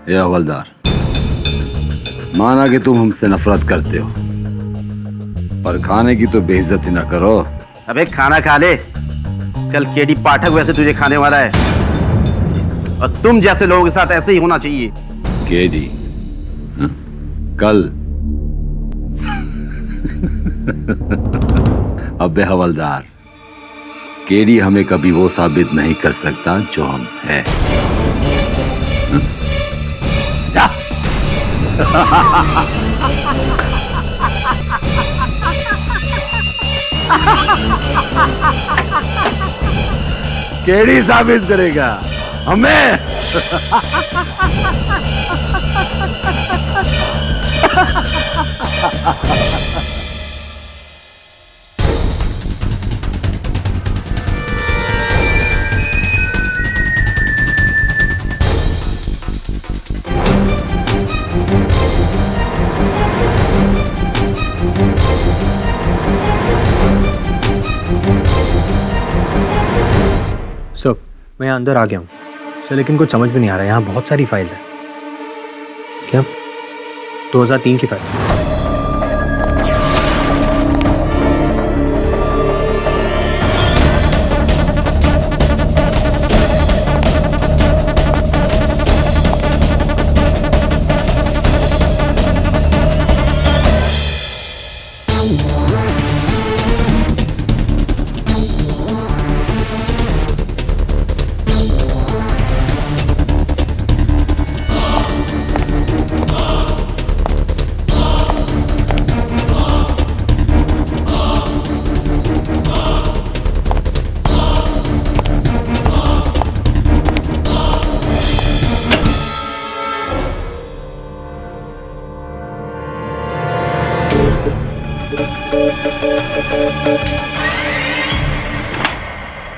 ये हवलदार, माना कि तुम हमसे नफरत करते हो, पर खाने की तो बेइज्जती ना करो। अबे खाना खा ले, कल केडी पाठक वैसे तुझे खाने वाला है, और तुम जैसे लोगों के साथ ऐसे ही होना चाहिए। केडी कल? अबे हवलदार, केडी हमें कभी वो साबित नहीं कर सकता जो हम हैं। जा। केडी साबित करेगा हमें। सर, मैं यहाँ अंदर आ गया हूँ सर, लेकिन कुछ समझ में नहीं आ रहा है। यहाँ बहुत सारी फाइल्स हैं। क्या 2003 की फाइल?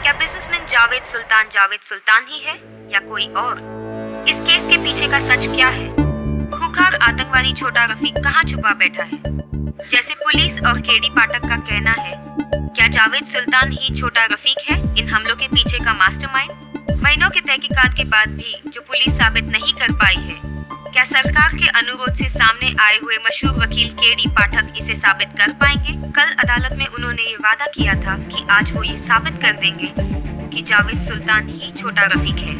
क्या बिजनेसमैन जावेद सुल्तान ही है या कोई और? इस केस के पीछे का सच क्या है? खूंखार आतंकवादी छोटा रफीक कहाँ छुपा बैठा है? जैसे पुलिस और केडी पाठक का कहना है, क्या जावेद सुल्तान ही छोटा रफीक है इन हमलों के पीछे का मास्टरमाइंड? महीनों के तहकीकात के बाद भी जो पुलिस साबित नहीं कर पाई है, क्या सरकार के अनुरोध से सामने आए हुए मशहूर वकील केडी पाठक इसे साबित कर पाएंगे? कल अदालत में उन्होंने ये वादा किया था कि आज वो ये साबित कर देंगे कि जावेद सुल्तान ही छोटा रफीक है।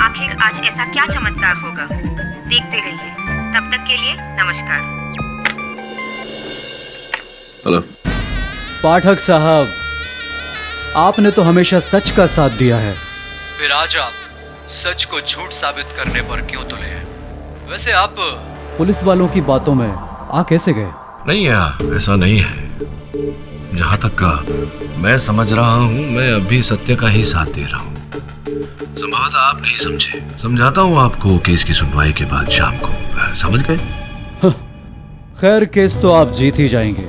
आखिर आज ऐसा क्या चमत्कार होगा? देखते रहिए। तब तक के लिए नमस्कार। हेलो पाठक साहब, आपने तो हमेशा सच का साथ दिया है, फिर आज आप सच को झूठ साबित करने पर क्यों तुले हैं? वैसे आप पुलिस वालों की बातों में आ कैसे गए? नहीं यार, ऐसा नहीं है। जहाँ तक का मैं समझ रहा हूँ, मैं अभी सत्य का ही साथ दे रहा हूँ। संभवतः आप नहीं समझे, समझाता हूँ आपको केस की सुनवाई के बाद शाम को। समझ गए? खैर, केस तो आप जीत ही जाएंगे।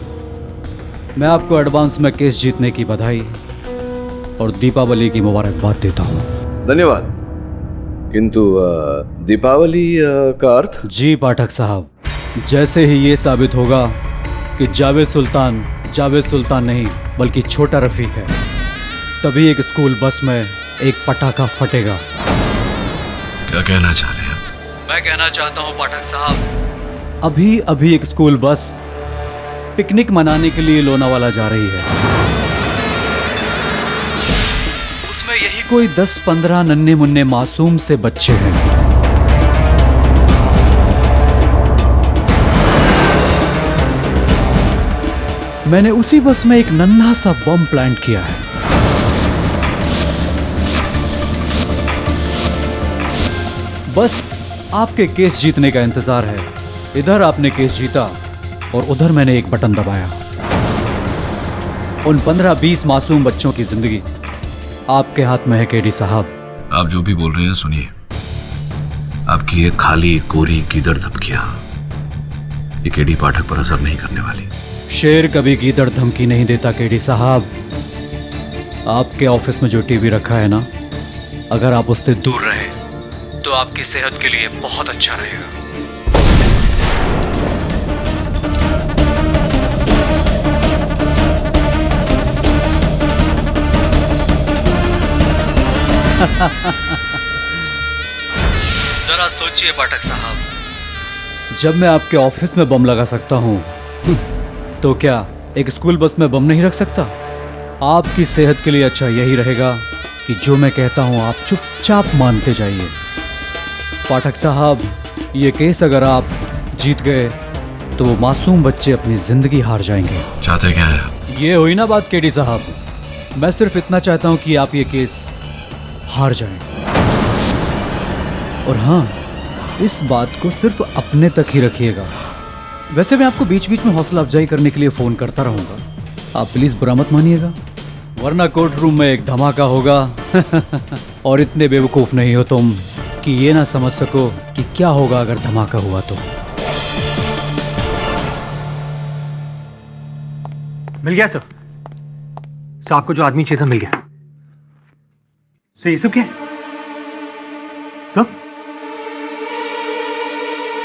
मैं आपको एडवांस में केस जीतने की बधाई और दीपावली की मुबारकबाद देता हूँ। धन्यवाद। किंतु दीपावली का अर्थ? जी पाठक साहब, जैसे ही ये साबित होगा कि जावेद सुल्तान नहीं बल्कि छोटा रफीक है, तभी एक स्कूल बस में एक पटाखा फटेगा। क्या कहना चाह रहे हैं? मैं कहना चाहता हूँ पाठक साहब, अभी एक स्कूल बस पिकनिक मनाने के लिए लोनावाला जा रही है। उसमें यही कोई 10-15 नन्हे मुन्ने मासूम से बच्चे हैं। मैंने उसी बस में एक नन्हा सा बम प्लांट किया है। बस आपके केस जीतने का इंतजार है। इधर आपने केस जीता और उधर मैंने एक बटन दबाया। उन 15-20 मासूम बच्चों की जिंदगी आपके हाथ में है केडी साहब। आप जो भी बोल रहे हैं सुनिए, आपकी ये खाली कोरी गीदड़ धमकियां ये केडी पाठक पर असर नहीं करने वाली। शेर कभी गीदड़ धमकी नहीं देता केडी साहब। आपके ऑफिस में जो टीवी रखा है ना, अगर आप उससे दूर रहे तो आपकी सेहत के लिए बहुत अच्छा रहेगा। जरा सोचिए पाठक साहब, जब मैं आपके ऑफिस में बम लगा सकता हूं, तो क्या एक स्कूल बस में बम नहीं रख सकता? आपकी सेहत के लिए अच्छा यही रहेगा कि जो मैं कहता हूं आप चुपचाप मानते जाइए। पाठक साहब, ये केस अगर आप जीत गए तो वो मासूम बच्चे अपनी जिंदगी हार जाएंगे। चाहते क्या है? ये हुई ना बात केडी साहब, मैं सिर्फ इतना चाहता हूं कि आप ये केस हार जाएं। और हाँ, इस बात को सिर्फ अपने तक ही रखिएगा। वैसे मैं आपको बीच बीच में हौसला अफजाई करने के लिए फोन करता रहूंगा, आप प्लीज बुरा मत मानिएगा, वरना कोर्ट रूम में एक धमाका होगा। और इतने बेवकूफ नहीं हो तुम कि ये ना समझ सको कि क्या होगा अगर धमाका हुआ तो। मिल गया सर, आपको जो आदमी चाहिए था मिल गया। सर ये सब क्या है?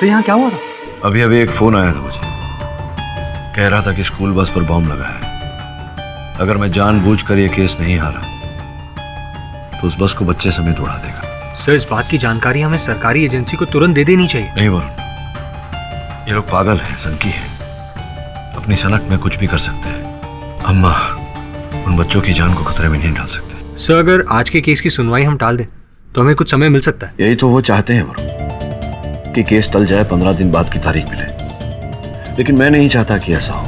सर यहाँ क्या हुआ था? अभी अभी एक फोन आया था मुझे, कह रहा था कि स्कूल बस पर बम लगा है। अगर मैं जानबूझकर ये केस नहीं हारा तो उस बस को बच्चे समेत उड़ा देगा। सर इस बात की जानकारी हमें सरकारी एजेंसी को तुरंत दे देनी चाहिए। नहीं वरुण, ये लोग पागल हैं, सनकी हैं, अपनी सनक में कुछ भी कर सकते हैं। हम उन बच्चों की जान को खतरे में नहीं डाल सकते। सर अगर आज के केस की सुनवाई हम टाल दें तो हमें कुछ समय मिल सकता है। यही तो वो चाहते हैं वरुण, कि केस टल जाए, 15 दिन बाद की तारीख मिले। लेकिन मैं नहीं चाहता कि ऐसा हो,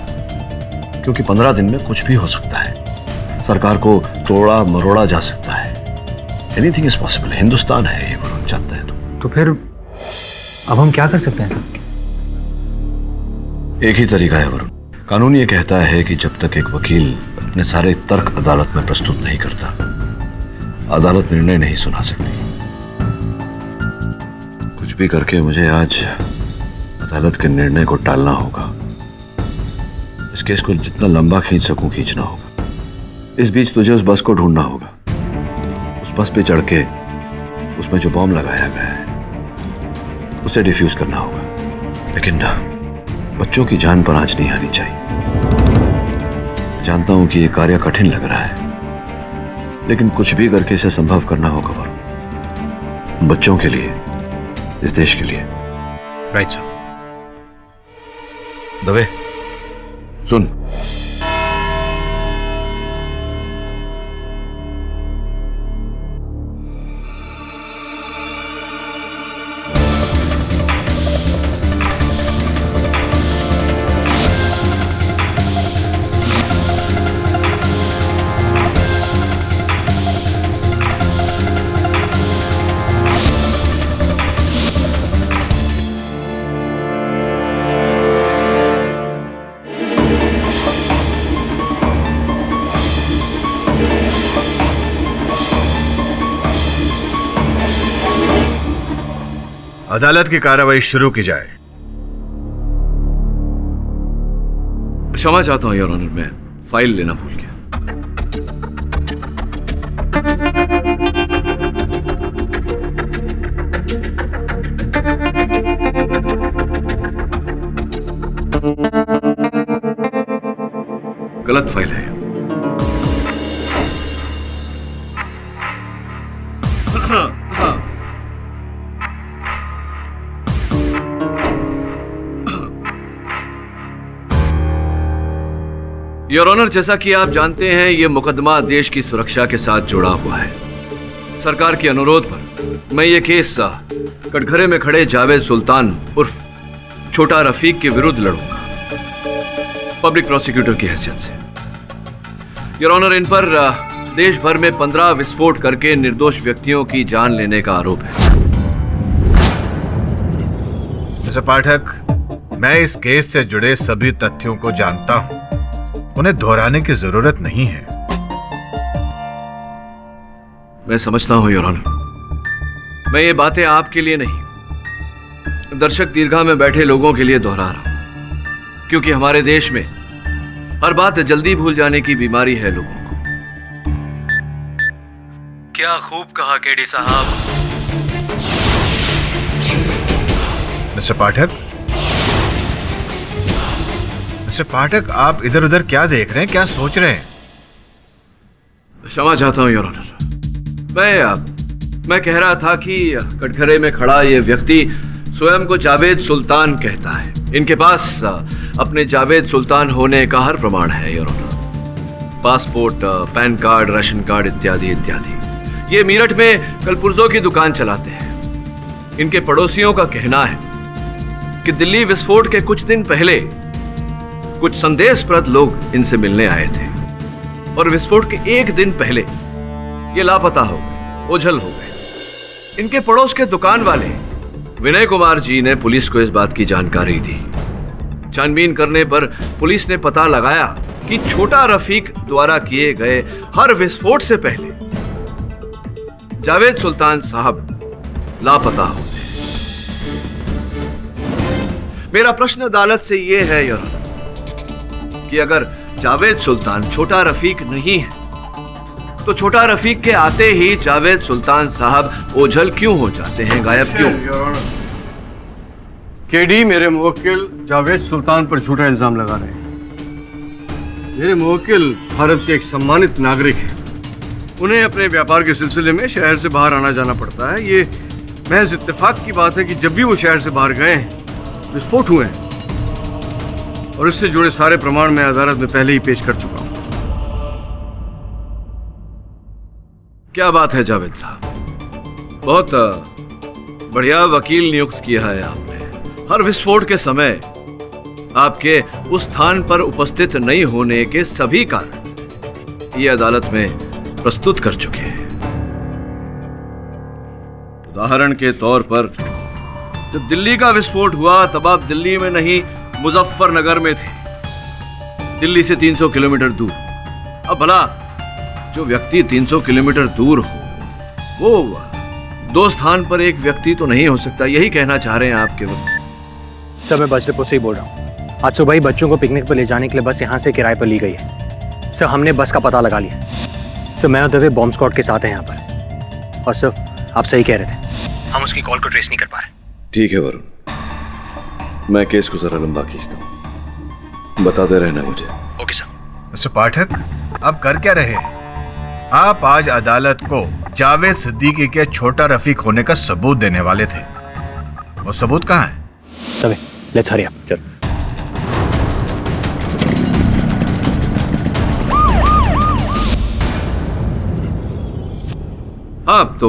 क्योंकि 15 दिन में कुछ भी हो सकता है। सरकार को तोड़ा मरोड़ा जा सकता है। Anything is possible. हिंदुस्तान है ये, वरुण चाहता है तो फिर अब हम क्या कर सकते हैं सर? एक ही तरीका है वरुण। कानून ये कहता है कि जब तक एक वकील अपने सारे तर्क अदालत में प्रस्तुत नहीं करता, अदालत निर्णय नहीं सुना सकती। कुछ भी करके मुझे आज अदालत के निर्णय को टालना होगा। इस केस को जितना लंबा खींच सकूं खींचना होगा। इस बीच तुझे उस बस को ढूंढना होगा। उस बस पे चढ़ के उसमें जो बॉम्ब लगाया गया है उसे डिफ्यूज करना होगा। लेकिन बच्चों की जान पर आंच नहीं आनी चाहिए। जानता हूं कि यह कार्य कठिन लग रहा है, लेकिन कुछ भी करके इसे संभव करना होगा वरुण, बच्चों के लिए, इस देश के लिए। Right sir. दवे सुन, अदालत की कार्रवाई शुरू की जाए। क्षमा चाहता हूं योर ऑनर, मैं फाइल लेना भूल गया। गलत फाइल है। योर ऑनर, जैसा कि आप जानते हैं, यह मुकदमा देश की सुरक्षा के साथ जुड़ा हुआ है। सरकार के अनुरोध पर मैं ये केस कटघरे में खड़े जावेद सुल्तान उर्फ छोटा रफीक के विरुद्ध लड़ूंगा, पब्लिक प्रोसिक्यूटर की हैसियत से। योर ऑनर, इन पर देश भर में 15 विस्फोट करके निर्दोष व्यक्तियों की जान लेने का आरोप है। मिस्टर पाठक, मैं इस केस से जुड़े सभी तथ्यों को जानता हूं, उन्हें दोहराने की जरूरत नहीं है। मैं समझता हूं योर ऑनर, मैं ये बातें आपके लिए नहीं, दर्शक दीर्घा में बैठे लोगों के लिए दोहरा रहा हूं, क्योंकि हमारे देश में हर बात जल्दी भूल जाने की बीमारी है लोगों को। क्या खूब कहा केडी साहब। मिस्टर पाठक, आप इधर उधर क्या देख रहे हैं, क्या सोच रहे हैं? क्षमा चाहता हूं योर ऑनर, मैं कह रहा था कि कटघरे में खड़ा ये व्यक्ति स्वयं को जावेद सुल्तान कहता है। इनके पास अपने जावेद सुल्तान होने का हर प्रमाण है your honour. Passport, PAN card, ration card इत्यादि इत्यादि। ये मीरठ में कलपुर्जों की दुकान चलाते हैं। इनके पड़ोसियों का कहना है कि दिल्ली विस्फोट के कुछ दिन पहले कुछ संदेशप्रद लोग इनसे मिलने आए थे और विस्फोट के एक दिन पहले ये लापता हो गए, ओझल हो गए। इनके पड़ोस के दुकान वाले विनय कुमार जी ने पुलिस को इस बात की जानकारी दी। छानबीन करने पर पुलिस ने पता लगाया कि छोटा रफीक द्वारा किए गए हर विस्फोट से पहले जावेद सुल्तान साहब लापता होते। मेरा प्रश्न अदालत से यह है यार कि अगर जावेद सुल्तान छोटा रफीक नहीं है तो छोटा रफीक के आते ही जावेद सुल्तान साहब ओझल क्यों हो जाते हैं, गायब क्यों? केडी मेरे मुवक्किल जावेद सुल्तान पर झूठा इल्जाम लगा रहे हैं। मेरे मुवक्किल भारत के एक सम्मानित नागरिक हैं। उन्हें अपने व्यापार के सिलसिले में शहर से बाहर आना जाना पड़ता है। ये महज इत्तेफाक की बात है कि जब भी वो शहर से बाहर गए हैं विस्फोट हुए हैं और इससे जुड़े सारे प्रमाण मैं अदालत में पहले ही पेश कर चुका हूं। क्या बात है जावेद साहब, बहुत बढ़िया वकील नियुक्त किया है आपने। हर विस्फोट के समय आपके उस स्थान पर उपस्थित नहीं होने के सभी कारण ये अदालत में प्रस्तुत कर चुके हैं। उदाहरण के तौर पर जब दिल्ली का विस्फोट हुआ तब आप दिल्ली में नहीं मुजफ्फरनगर में थे, दिल्ली से 300 किलोमीटर दूर। अब भला जो व्यक्ति 300 किलोमीटर दूर हो वो दो स्थान पर एक व्यक्ति तो नहीं हो सकता, यही कहना चाह रहे हैं आप केवल? सर मैं बस डिपो से ही बोल रहा हूँ। आज सुबह ही बच्चों को पिकनिक पर ले जाने के लिए बस यहाँ से किराए पर ली गई है। सर हमने बस का पता लगा लिया। सर मैं और दवे बॉम्ब स्क्वाड के साथ हैं यहाँ पर। और सर आप सही कह रहे थे, हम उसकी कॉल को ट्रेस नहीं कर पा रहे। ठीक है वरुण, मैं केस को जरा लंबा खींचता हूँ, बताते रहना मुझे। Okay sir. मिस्टर पाठक, आप कर क्या रहे हैं? आप आज अदालत को जावेद सिद्दीकी के छोटा रफीक होने का सबूत देने वाले थे। वो सबूत कहाँ है? Dave let's hurry up. चल। हाँ तो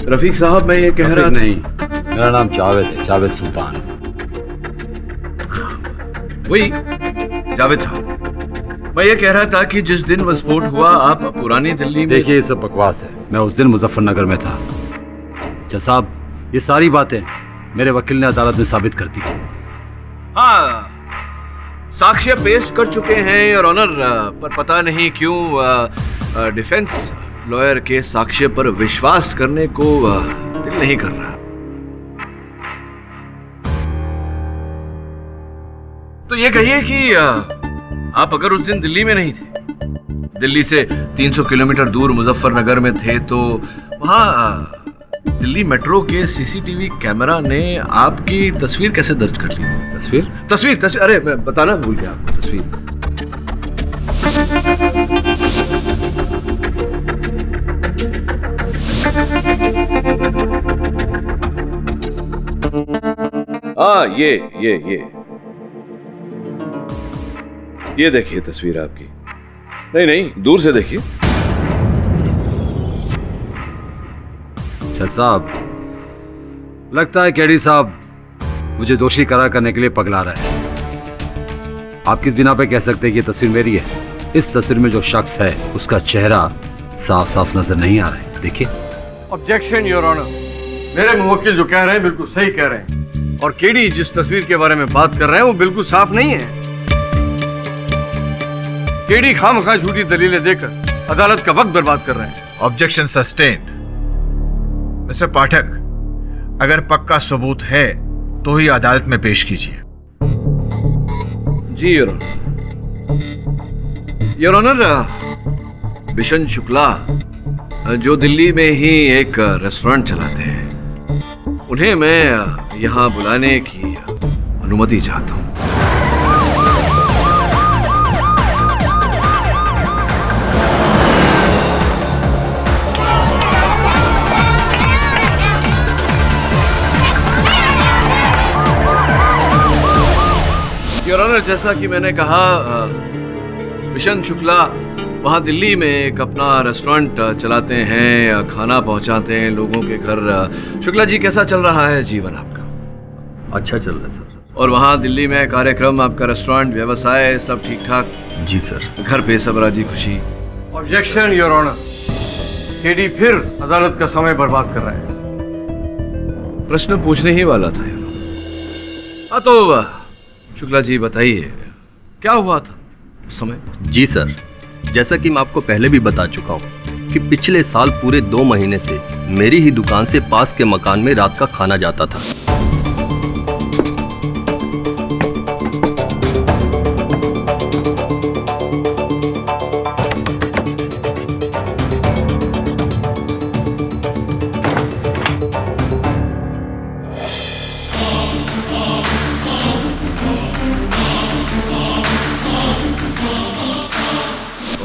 रफीक साहब मैं ये कह रहा नहीं, मेरा नाम जावेद है, जावेद सुल्तान। वही जावेद साहब, मैं ये कह रहा था कि जिस दिन विस्फोट हुआ आप पुरानी दिल्ली में। देखिए ये सब बकवास है। मैं उस दिन मुजफ्फरनगर में था। जज साहब ये सारी बातें मेरे वकील ने अदालत में साबित कर दी। हाँ, साक्ष्य पेश कर चुके हैं और ऑनर, पर पता नहीं क्यों डिफेंस लॉयर के साक्ष्य पर विश्वास करने को दिल नहीं कर रहा। तो ये कहिए कि आप अगर उस दिन दिल्ली में नहीं थे, दिल्ली से 300 किलोमीटर दूर मुजफ्फरनगर में थे, तो वहां दिल्ली मेट्रो के सीसीटीवी कैमरा ने आपकी तस्वीर कैसे दर्ज कर ली? तस्वीर अरे मैं बताना भूल गया आपको। तस्वीर हाँ, ये देखिए तस्वीर आपकी। नहीं, दूर से देखिए। जज साहब लगता है केडी साहब मुझे दोषी करार करने के लिए पगला रहा है। आप किस बिना पे कह सकते हैं कि ये तस्वीर मेरी है? इस तस्वीर में जो शख्स है उसका चेहरा साफ साफ नजर नहीं आ रहा है। देखिए। ऑब्जेक्शन योर ऑनर, मेरे मुवक्किल जो कह रहे हैं बिल्कुल सही कह रहे हैं और केडी जिस तस्वीर के बारे में बात कर रहे हैं वो बिल्कुल साफ नहीं है। केडी खामखा झूठी दलीलें देकर अदालत का वक्त बर्बाद कर रहे हैं। Objection sustained. मिस्टर पाठक, अगर पक्का सबूत है तो ही अदालत में पेश कीजिए। जी योर ऑनर, बिशन शुक्ला जो दिल्ली में ही एक रेस्टोरेंट चलाते हैं, उन्हें मैं यहाँ बुलाने की अनुमति चाहता हूँ। ऑनर, जैसा कि मैंने कहा, मिशन शुक्ला वहाँ दिल्ली में एक अपना रेस्टोरेंट चलाते हैं, खाना पहुँचाते हैं लोगों के घर। शुक्ला जी, कैसा चल रहा है जीवन आपका? अच्छा चल रहा है सर। और वहाँ दिल्ली में कार्यक्रम, आपका रेस्टोरेंट, व्यवसाय सब ठीक ठाक? जी सर। घर पे सब राजी खुशी? ऑब्जेक्शन योर ऑनर, केडी फिर अदालत का समय बर्बाद कर रहा है। प्रश्न पूछने ही वाला था यार। हाँ तो शुक्ला जी बताइए, क्या हुआ था उस समय? जी सर, जैसा कि मैं आपको पहले भी बता चुका हूँ कि पिछले साल पूरे 2 महीने से मेरी ही दुकान से पास के मकान में रात का खाना जाता था।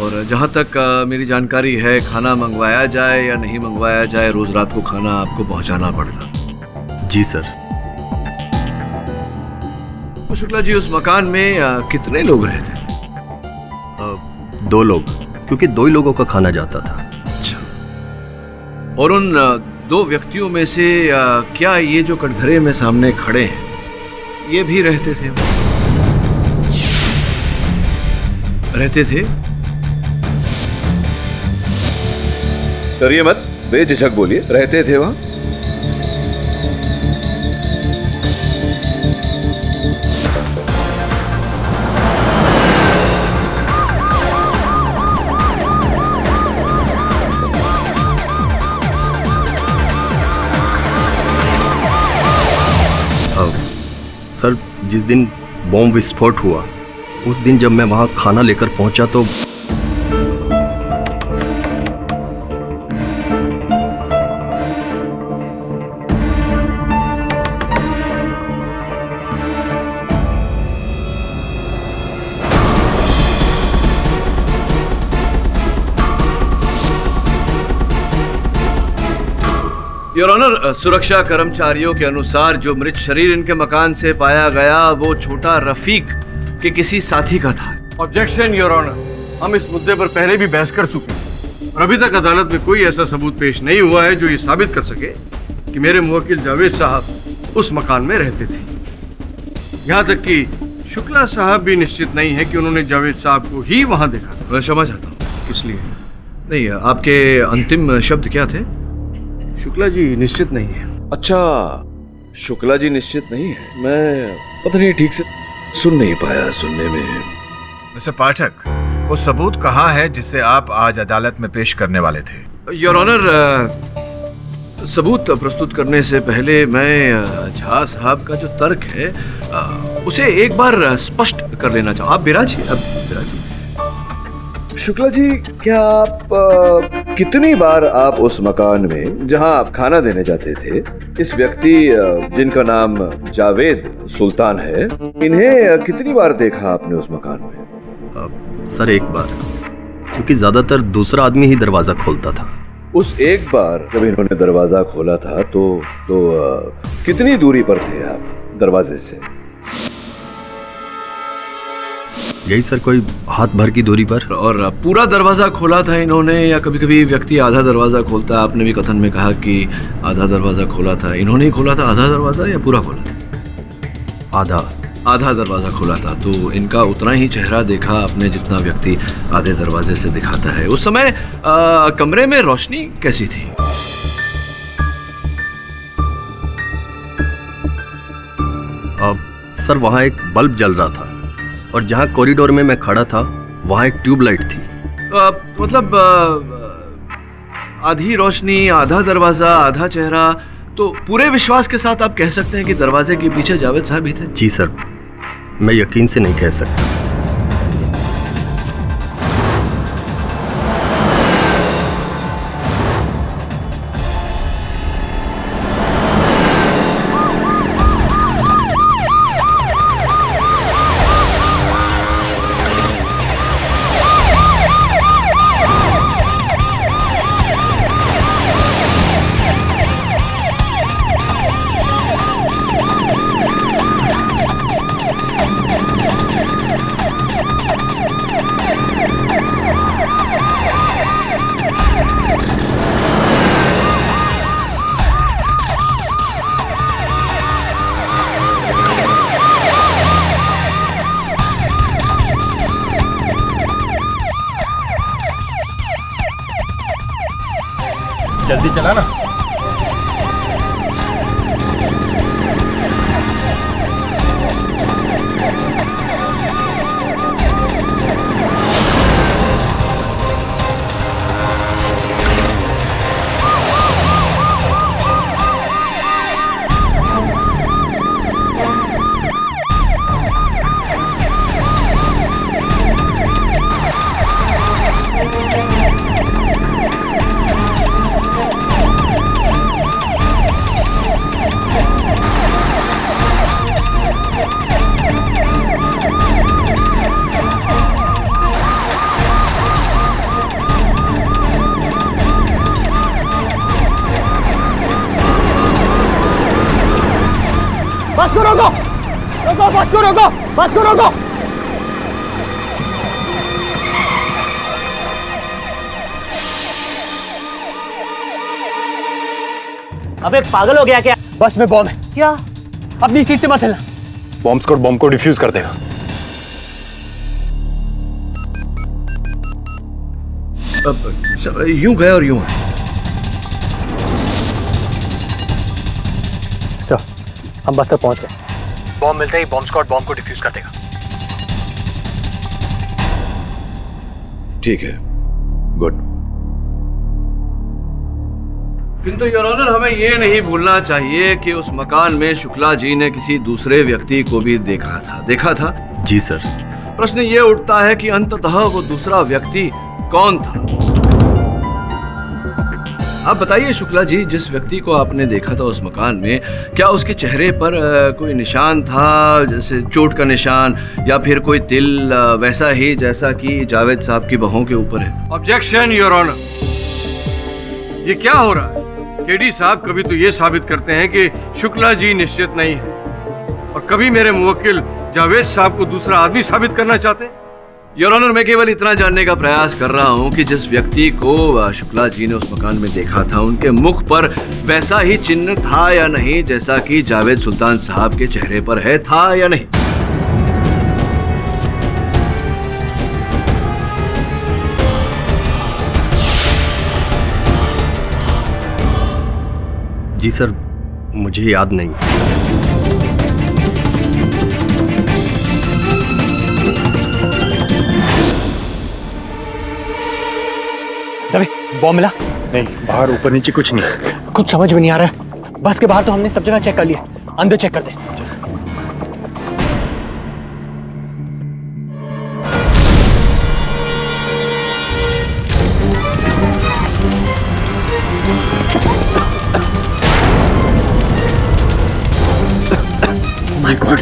और जहाँ तक मेरी जानकारी है, खाना मंगवाया जाए या नहीं मंगवाया जाए, रोज रात को खाना आपको पहुँचाना पड़ता। जी सर। तो शुक्ला जी, उस मकान में कितने लोग रहते थे? 2 लोग, क्योंकि 2 ही लोगों का खाना जाता था। अच्छा। और उन 2 व्यक्तियों में से क्या ये जो कटघरे में सामने खड़े हैं, ये भी रहते थे? रहते थे? डरिए मत, बेझिझक बोलिए, रहते थे वहां? सर, जिस दिन बॉम्ब विस्फोट हुआ, उस दिन जब मैं वहां खाना लेकर पहुंचा तो योर ऑनर, सुरक्षा कर्मचारियों के अनुसार जो मृत शरीर इनके मकान से पाया गया, वो छोटा रफीक के किसी साथी का था। ऑब्जेक्शन योर ऑनर, हम इस मुद्दे पर पहले भी बहस कर चुके हैं और अभी तक अदालत में कोई ऐसा सबूत पेश नहीं हुआ है जो ये साबित कर सके कि मेरे मुवक्किल जावेद साहब उस मकान में रहते थे। यहाँ तक कि शुक्ला साहब भी निश्चित नहीं है कि उन्होंने जावेद साहब को ही वहां देखा था। मैं समझ आता हूँ किस लिए। नहीं, आपके अंतिम शब्द क्या थे? शुक्ला जी निश्चित नहीं है। अच्छा, शुक्ला जी निश्चित नहीं है। मैं पता नहीं ठीक से सुन नहीं पाया। सुनने में मिस्टर पाठक, वो सबूत कहाँ है जिसे आप आज अदालत में पेश करने वाले थे? योर ऑनर, सबूत प्रस्तुत करने से पहले मैं झा साहब का जो तर्क है उसे एक बार स्पष्ट कर लेना चाहूँ। आप बिराजिए, अब बिराजिए। शुक्ला जी, क्या आप कितनी बार आप उस मकान में जहां आप खाना देने जाते थे, इस व्यक्ति जिनका नाम जावेद सुल्तान है, इन्हें कितनी बार देखा आपने उस मकान में? सर, एक बार, क्योंकि ज्यादातर दूसरा आदमी ही दरवाजा खोलता था। उस एक बार जब इन्होंने दरवाजा खोला था तो कितनी दूरी पर थे आप दरवाजे से? यही सर, कोई हाथ भर की दूरी पर। और पूरा दरवाजा खोला था इन्होंने, या कभी कभी व्यक्ति आधा दरवाजा खोलता? आपने भी कथन में कहा कि आधा दरवाजा खोला था। इन्होंने ही खोला था आधा दरवाजा या पूरा खोला था? आधा दरवाजा खोला था। तो इनका उतना ही चेहरा देखा आपने जितना व्यक्ति आधे दरवाजे से दिखाता है। उस समय कमरे में रोशनी कैसी थी? सर, वहाँ एक बल्ब जल रहा था और जहाँ कॉरिडोर में मैं खड़ा था वहाँ एक ट्यूबलाइट थी। मतलब आधी रोशनी, आधा दरवाजा, आधा चेहरा। तो पूरे विश्वास के साथ आप कह सकते हैं कि दरवाजे के पीछे जावेद साहब ही थे? जी सर, मैं यकीन से नहीं कह सकता। जल्दी चला ना। बस को रोको, रोको, बस को रोको, बस को रोको। अब एक पागल हो गया क्या? बस में बॉम्ब है। क्या? अपनी सीट से मत हिलना। बॉम्ब स्क्वाड बॉम्ब को डिफ्यूज कर देगा। यूं गए और यूं आए। सर, हम बस तक पहुंच गए। बॉम्ब मिलते ही बॉम्ब स्क्वाड बॉम्ब को डिफ्यूज कर देगा। ठीक है, गुड। किंतु योर ऑनर, हमें ये नहीं भूलना चाहिए कि उस मकान में शुक्ला जी ने किसी दूसरे व्यक्ति को भी देखा था। जी सर। प्रश्न ये उठता है कि अंततः वो दूसरा व्यक्ति कौन था? आप बताइए शुक्ला जी, जिस व्यक्ति को आपने देखा था उस मकान में, क्या उसके चेहरे पर कोई निशान था, जैसे चोट का निशान या फिर कोई तिल, वैसा ही जैसा कि जावेद साहब की बाहों के ऊपर है? ऑब्जेक्शन योर ऑनर, ये क्या हो रहा है? केडी साहब कभी तो ये साबित करते हैं कि शुक्ला जी निश्चित नहीं है, और कभी मेरे मुवक्किल जावेद साहब को दूसरा आदमी साबित करना चाहते हैं। योर ऑनर, मैं केवल इतना जानने का प्रयास कर रहा हूं कि जिस व्यक्ति को शुक्ला जी ने उस मकान में देखा था, उनके मुख पर वैसा ही चिन्ह था या नहीं जैसा कि जावेद सुल्तान साहब के चेहरे पर है, था या नहीं? जी सर, मुझे याद नहीं। दबे, बॉम्ब मिला? नहीं, बाहर ऊपर नीचे कुछ नहीं। कुछ समझ में नहीं आ रहा है। बस के बाहर तो हमने सब जगह चेक कर लिया, अंदर चेक कर दे। My God.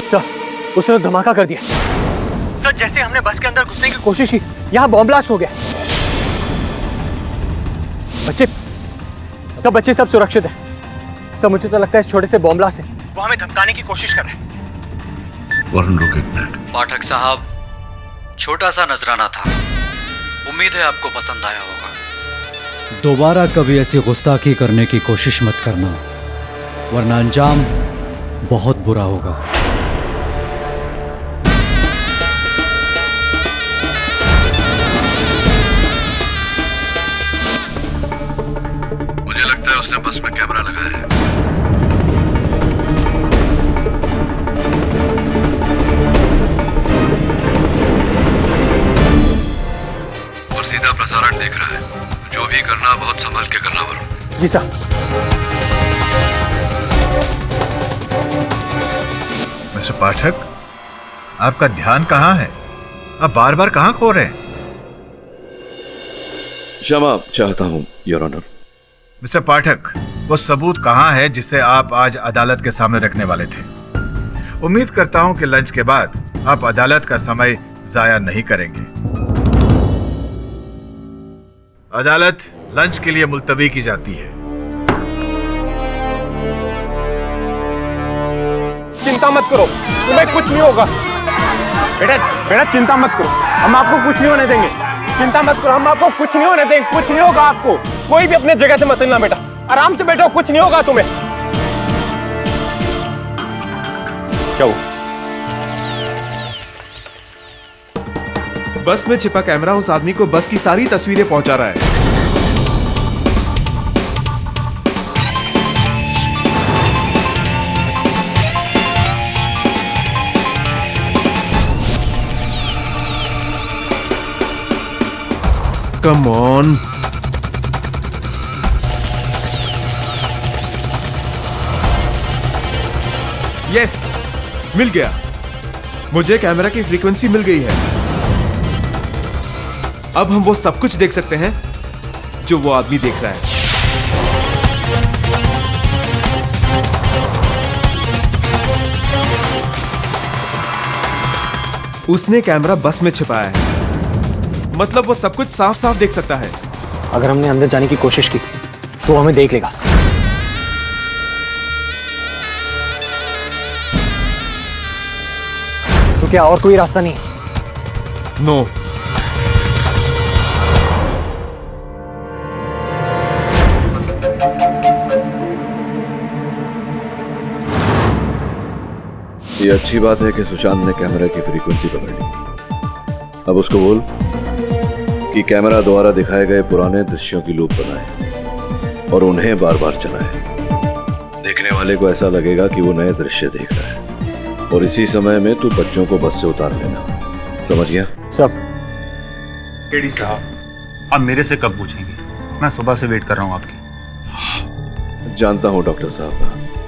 सर, उसने तो धमाका कर दिया। सर, जैसे हमने बस के अंदर घुसने की कोशिश की, यहाँ बॉम्ब ब्लास्ट हो गया। बच्चे, सब बच्चे सब सुरक्षित हैं। सर, मुझे तो लगता है इस छोटे से बॉम्ब ब्लास्ट से वो हमें धमकाने की कोशिश कर रहे हैं। वरुण, रुक एक मिनट। पाठक साहब, छोटा सा नजराना था, उम्मीद है आपको पसंद आया होगा। दोबारा कभी ऐसी गुस्ताखी करने की कोशिश मत करना, वरना अंजाम बहुत बुरा होगा। मुझे लगता है उसने बस में कैमरा लगाया है। और सीधा प्रसारण देख रहा है। जो भी करना बहुत संभाल के करना वरुण। जी सर। मिस्टर पाठक, आपका ध्यान कहाँ है? आप बार बार कहाँ खो रहे हैं? क्षमा चाहता हूं योर ऑनर। मिस्टर पाठक, वो सबूत कहाँ है जिसे आप आज अदालत के सामने रखने वाले थे? उम्मीद करता हूं कि लंच के बाद आप अदालत का समय जाया नहीं करेंगे। अदालत लंच के लिए मुलतवी की जाती है। चिंता मत करो, तुम्हें कुछ नहीं होगा। बेटा चिंता मत करो, हम आपको कुछ नहीं होने देंगे। चिंता मत करो, हम आपको कुछ नहीं होने देंगे। कुछ नहीं होगा आपको। कोई भी अपने जगह से मत हिलना बेटा, आराम से बैठो, कुछ नहीं होगा तुम्हें। क्या हुआ? बस में छिपा कैमरा उस आदमी को बस की सारी तस्वीरें पहुंचा रहा है। Come on. यस, मिल गया। मुझे कैमरा की फ्रीक्वेंसी मिल गई है। अब हम वो सब कुछ देख सकते हैं जो वो आदमी देख रहा है। उसने कैमरा बस में छिपाया है, मतलब वो सब कुछ साफ साफ देख सकता है। अगर हमने अंदर जाने की कोशिश की तो वो हमें देख लेगा। तो क्या और कोई रास्ता नहीं? नो। ये अच्छी बात है कि सुशांत ने कैमरा की फ्रीक्वेंसी पकड़ ली। अब उसको बोल कि कैमरा द्वारा दिखाए गए पुराने दृश्यों की लूप बनाए और उन्हें बार बार चलाए। देखने वाले को ऐसा लगेगा कि वो नए दृश्य देख रहा है। और इसी समय में तू बच्चों को बस से उतार लेना, समझ गया? सब केडी साहब, आप मेरे से कब पूछेंगे? मैं सुबह से वेट कर रहा हूँ आपकी। जानता हूँ डॉक्टर साहब,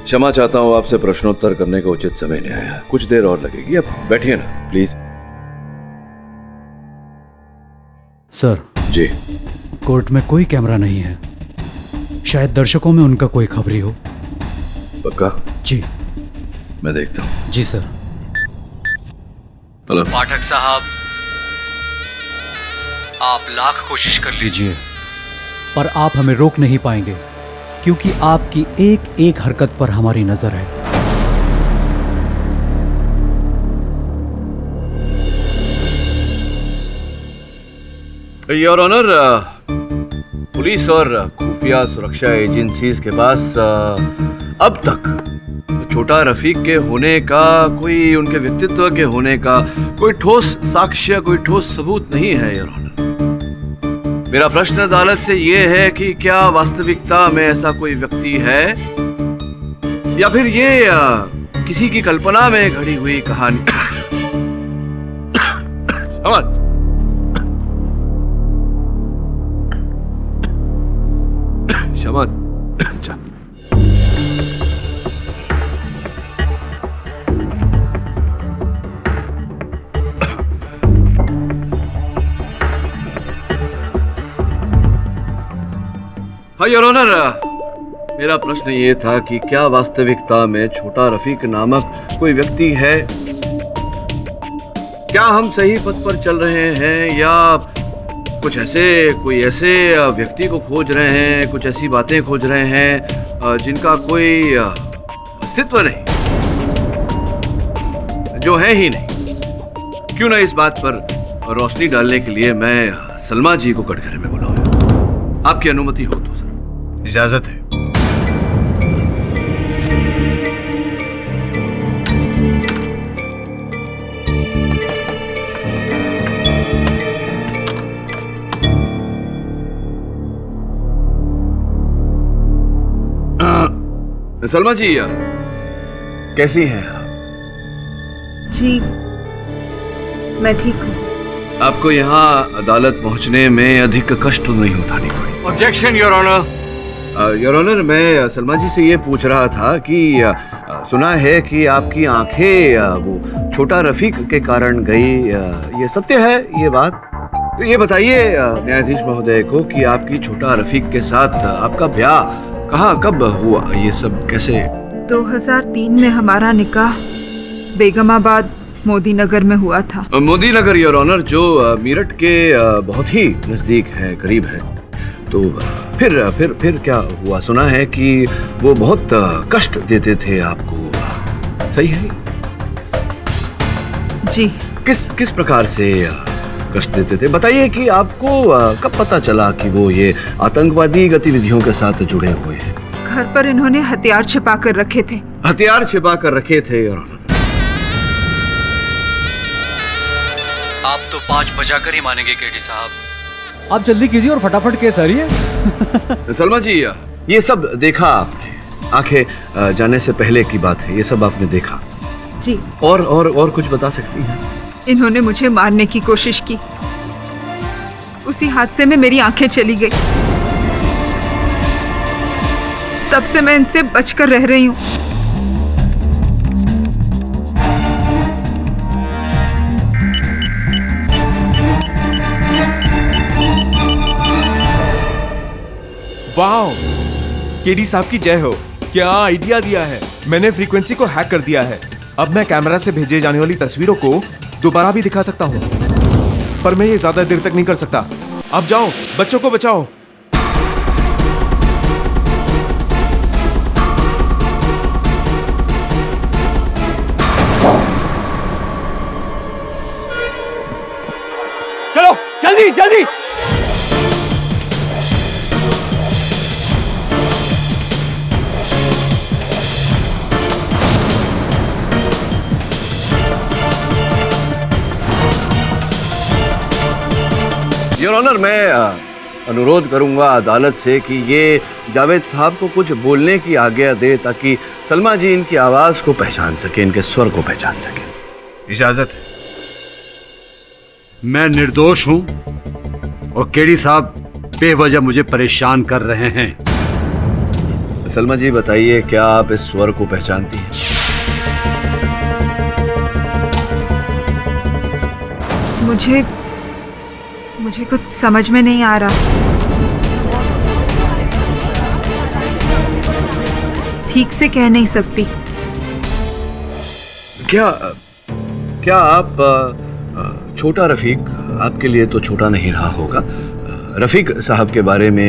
क्षमा चाहता हूँ, आपसे प्रश्नोत्तर करने का उचित समय नहीं आया। कुछ देर और लगेगी, अब बैठिए ना प्लीज। Sir ji. कोर्ट में कोई कैमरा नहीं है, शायद दर्शकों में उनका कोई खबरी हो। पक्का? जी मैं देखता हूँ। जी सर। हेलो पाठक साहब, आप लाख कोशिश कर लीजिए पर आप हमें रोक नहीं पाएंगे, क्योंकि आपकी एक एक हरकत पर हमारी नजर है। योर ऑनर, पुलिस और खुफिया सुरक्षा एजेंसीज के पास अब तक छोटा रफीक के होने का, कोई उनके व्यक्तित्व के होने का कोई ठोस साक्ष्य, कोई ठोस सबूत नहीं है योर ऑनर। मेरा प्रश्न अदालत से यह है कि क्या वास्तविकता में ऐसा कोई व्यक्ति है या फिर ये किसी की कल्पना में घड़ी हुई कहानी? समझ? समझ? अच्छा। हाँ योर ऑनर, मेरा प्रश्न ये था कि क्या वास्तविकता में छोटा रफीक नामक कोई व्यक्ति है? क्या हम सही पथ पर चल रहे हैं या कुछ कोई ऐसे व्यक्ति को खोज रहे हैं, कुछ ऐसी बातें खोज रहे हैं जिनका कोई अस्तित्व नहीं, जो है ही नहीं? क्यों ना इस बात पर रोशनी डालने के लिए मैं सलमा जी को कटघरे में बुलाऊं? आपकी अनुमति हो तो सर। इजाजत है। सलमा जी, कैसी हैं आप? जी मैं ठीक हूँ। आपको यहाँ अदालत पहुँचने में अधिक कष्ट तो नहीं उठानी पड़ी? Objection your honour. Your honour, मैं सलमा जी से ये पूछ रहा था कि सुना है कि आपकी आंखें वो छोटा रफीक के कारण गई, ये सत्य है ये बात? तो ये बताइए न्यायाधीश महोदय को कि आपकी छोटा रफीक के साथ आपका ब्याह कहाँ कब हुआ, ये सब कैसे? 2003 में हमारा निकाह बेगमाबाद मोदी नगर में हुआ था। मोदी नगर योर ऑनर, जो मीरठ के बहुत ही नजदीक है, करीब है। तो फिर क्या हुआ? सुना है कि वो बहुत कष्ट देते थे आपको, सही है? जी। किस प्रकार से कष्ट देते थे? बताइए कि आपको कब पता चला कि वो ये आतंकवादी गतिविधियों के साथ जुड़े हुए हैं? घर पर इन्होंने हथियार छिपा कर रखे थे। हथियार छिपा कर रखे थे योर ऑनर? आप तो 5 बजाकर ही मानेंगे केडी साहब। आप जल्दी कीजिए और फटाफट केस हरिए। सलमा जी, ये सब देखा आपने, आंखें जाने से पहले की बात है, ये सब आपने देखा जी। और कुछ बता सकती हैं? इन्होंने मुझे मारने की कोशिश की, उसी हादसे में मेरी आंखें चली गई। तब से मैं इनसे बचकर रह रही हूँ। वाह, केडी साहब की जय हो। क्या आइडिया दिया है। मैंने फ्रीक्वेंसी को हैक कर दिया है। अब मैं कैमरा से भेजे जाने वाली तस्वीरों को दोबारा भी दिखा सकता हूँ, पर मैं ये ज्यादा देर तक नहीं कर सकता। अब जाओ, बच्चों को बचाओ। चलो जल्दी जल्दी। योर ऑनर, मैं अनुरोध करूंगा अदालत से कि ये जावेद साहब को कुछ बोलने की आज्ञा दे, ताकि सलमा जी इनकी आवाज को पहचान सके, इनके स्वर को पहचान सके। इजाजत है। मैं निर्दोष हूं और केडी साहब बेवजह मुझे परेशान कर रहे हैं। सलमा जी बताइए, क्या आप इस स्वर को पहचानती हैं? मुझे कुछ समझ में नहीं आ रहा। ठीक से कह नहीं सकती। क्या आप छोटा रफीक, आपके लिए तो छोटा नहीं रहा होगा, रफीक साहब के बारे में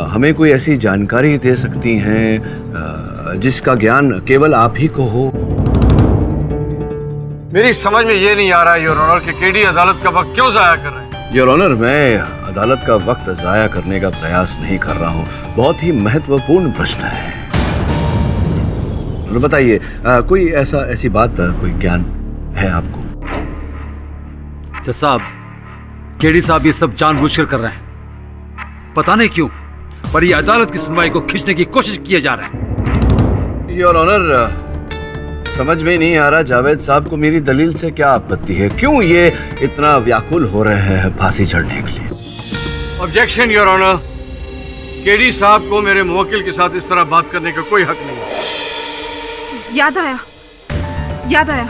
हमें कोई ऐसी जानकारी दे सकती हैं जिसका ज्ञान केवल आप ही को हो? मेरी समझ में ये नहीं आ रहा है योर ऑनर कि केडी अदालत का वक्त क्यों जाया कर रहे हैं। योर ऑनर, मैं अदालत का वक्त जाया करने का प्रयास नहीं कर रहा हूँ। बहुत ही महत्वपूर्ण प्रश्न है। बताइए, कोई ऐसी बात, कोई ज्ञान है आपको? जज साहब, केडी साहब ये सब जानबूझकर कर रहे हैं। पता नहीं क्यों, पर ये अदालत की सुनवाई को खींचने की कोशिश किए जा रहे हैं। योर ऑनर, समझ में नहीं आ रहा जावेद साहब को मेरी दलील से क्या आपत्ति है। क्यों ये इतना व्याकुल हो रहे हैं फांसी चढ़ने के लिए? ऑब्जेक्शन योर ऑनर, केडी साहब को मेरे मुवक्किल के साथ इस तरह बात करने का कोई हक नहीं है। याद आया।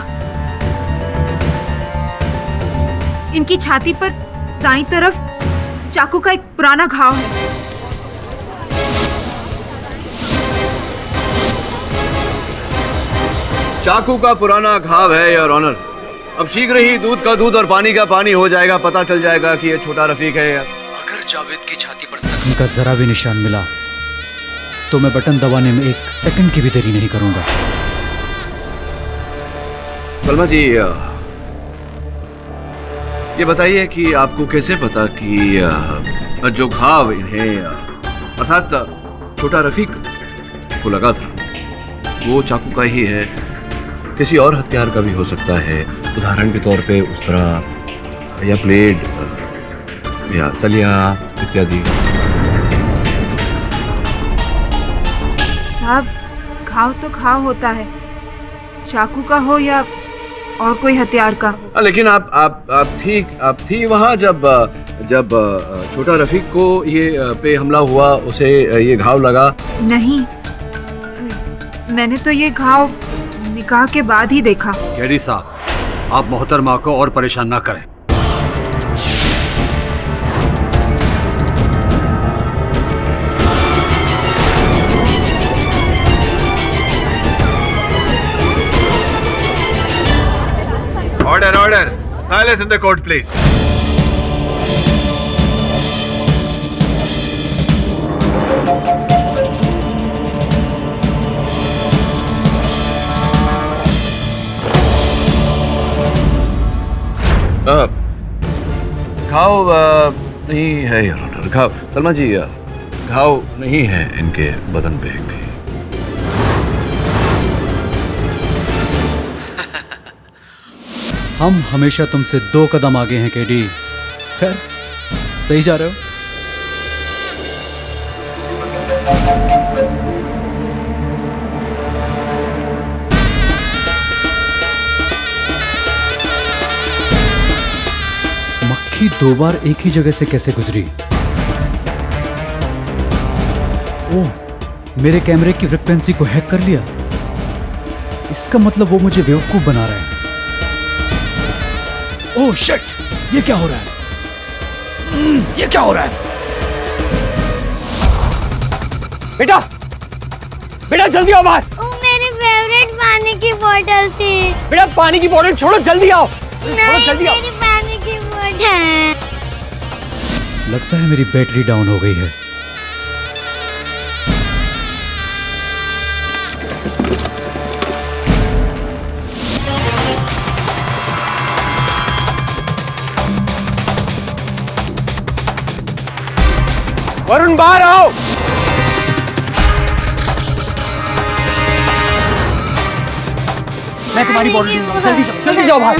इनकी छाती पर दाईं तरफ चाकू का एक पुराना घाव है। चाकू का पुराना घाव है योर ऑनर। अब शीघ्र ही दूध का दूध और पानी का पानी हो जाएगा, पता चल जाएगा कि ये छोटा रफीक है। अगर जावेद की छाती पर जख्म का जरा भी निशान मिला तो मैं बटन दबाने में 1 सेकंड की भी देरी नहीं करूंगा। सलमा जी, ये बताइए कि आपको कैसे पता कि जो घाव इन्हें अर्थात छोटा रफीक को लगा था वो चाकू का ही है, किसी और हथियार का भी हो सकता है? उदाहरण के तौर पे उस तरह या प्लेट या सलिया इत्यादि। साहब, घाव तो घाव होता है, चाकू का हो या और कोई हथियार का। लेकिन आप थी वहाँ जब छोटा रफीक को ये पे हमला हुआ, उसे ये घाव लगा? नहीं, मैंने तो ये घाव निकाह के बाद ही देखा। केडी साहब, आप मोहतरमा को और परेशान ना करें। Order. Silence in the court, please. घाव नहीं है योर ऑनर, घाव। सलमा जी, घाव नहीं है इनके बदन पे भी। हम हमेशा तुमसे 2 कदम आगे हैं केडी। खैर, सही जा रहे हो। मक्खी 2 बार एक ही जगह से कैसे गुजरी? ओह, मेरे कैमरे की फ्रिक्वेंसी को हैक कर लिया। इसका मतलब वो मुझे बेवकूफ बना रहे हैं। ओह शिट, ये क्या हो रहा है? ये क्या हो रहा है? बेटा, बेटा जल्दी आओ बाहर। वो मेरी फेवरेट पानी की बोतल थी। बेटा पानी की बोतल छोड़ो, जल्दी आओ। नहीं, जल्दी आओ। मेरी पानी की बोतल। लगता है मेरी बैटरी डाउन हो गई है। वरुण बाहर आओ। मैं तुम्हारी बॉटल दूंगा, जल्दी जाओ बाहर।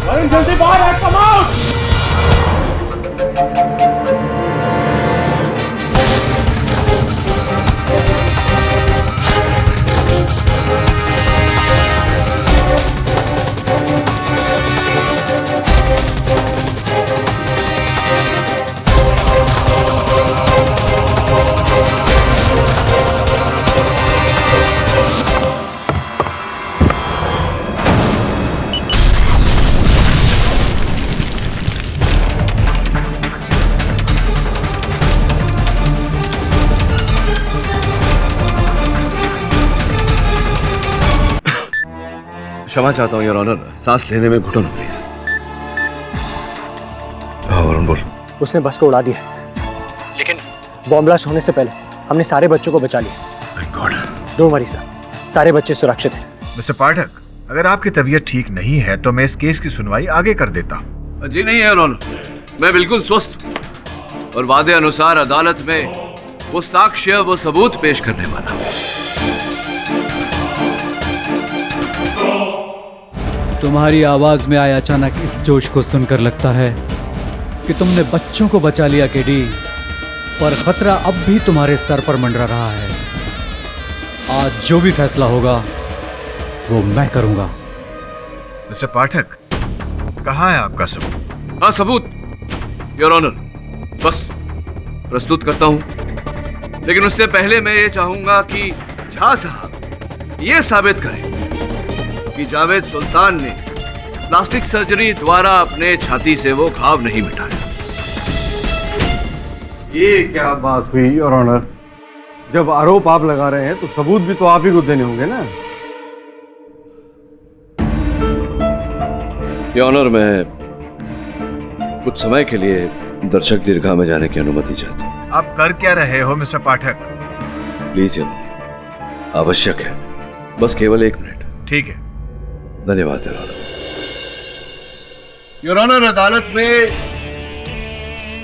वरुण जल्दी बाहर आ, कम आउट। क्षमा चाहता हूँ योर ऑनर, सांस लेने में घुटन हो रही है। हाँ वरुण बोल। उसने बस को उड़ा दिया, लेकिन बॉम्ब ब्लास्ट होने से पहले हमने सारे बच्चों को बचा लिया। Thank God। Don't worry sir, सारे बच्चे सुरक्षित हैं। मिस्टर पाठक, अगर आपकी तबीयत ठीक नहीं है तो मैं इस केस की सुनवाई आगे कर देता हूँ। जी नहीं है ऑनर, मैं बिल्कुल स्वस्थ हूँ और वादे अनुसार अदालत में वो साक्ष्य, वो सबूत पेश करने वाला हूँ। तुम्हारी आवाज में आए अचानक इस जोश को सुनकर लगता है कि तुमने बच्चों को बचा लिया केडी, पर खतरा अब भी तुम्हारे सर पर मंडरा रहा है। आज जो भी फैसला होगा वो मैं करूंगा। मिस्टर पाठक, कहाँ है आपका सबूत? हाँ सबूत योर ऑनर, बस प्रस्तुत करता हूँ, लेकिन उससे पहले मैं ये चाहूंगा कि झा साहब ये साबित करें कि जावेद सुल्तान ने प्लास्टिक सर्जरी द्वारा अपने छाती से वो घाव नहीं मिटाया। ये क्या बात हुई योर ऑनर? जब आरोप आप लगा रहे हैं तो सबूत भी तो आप ही को देने होंगे ना। योर ऑनर, मैं कुछ समय के लिए दर्शक दीर्घा में जाने की अनुमति चाहता हूँ। आप कर क्या रहे हो mister Pathak? Please your honour, आवश्यक है, बस केवल 1 मिनट। ठीक है। धन्यवाद योर ऑनर। योर ऑनर, अदालत में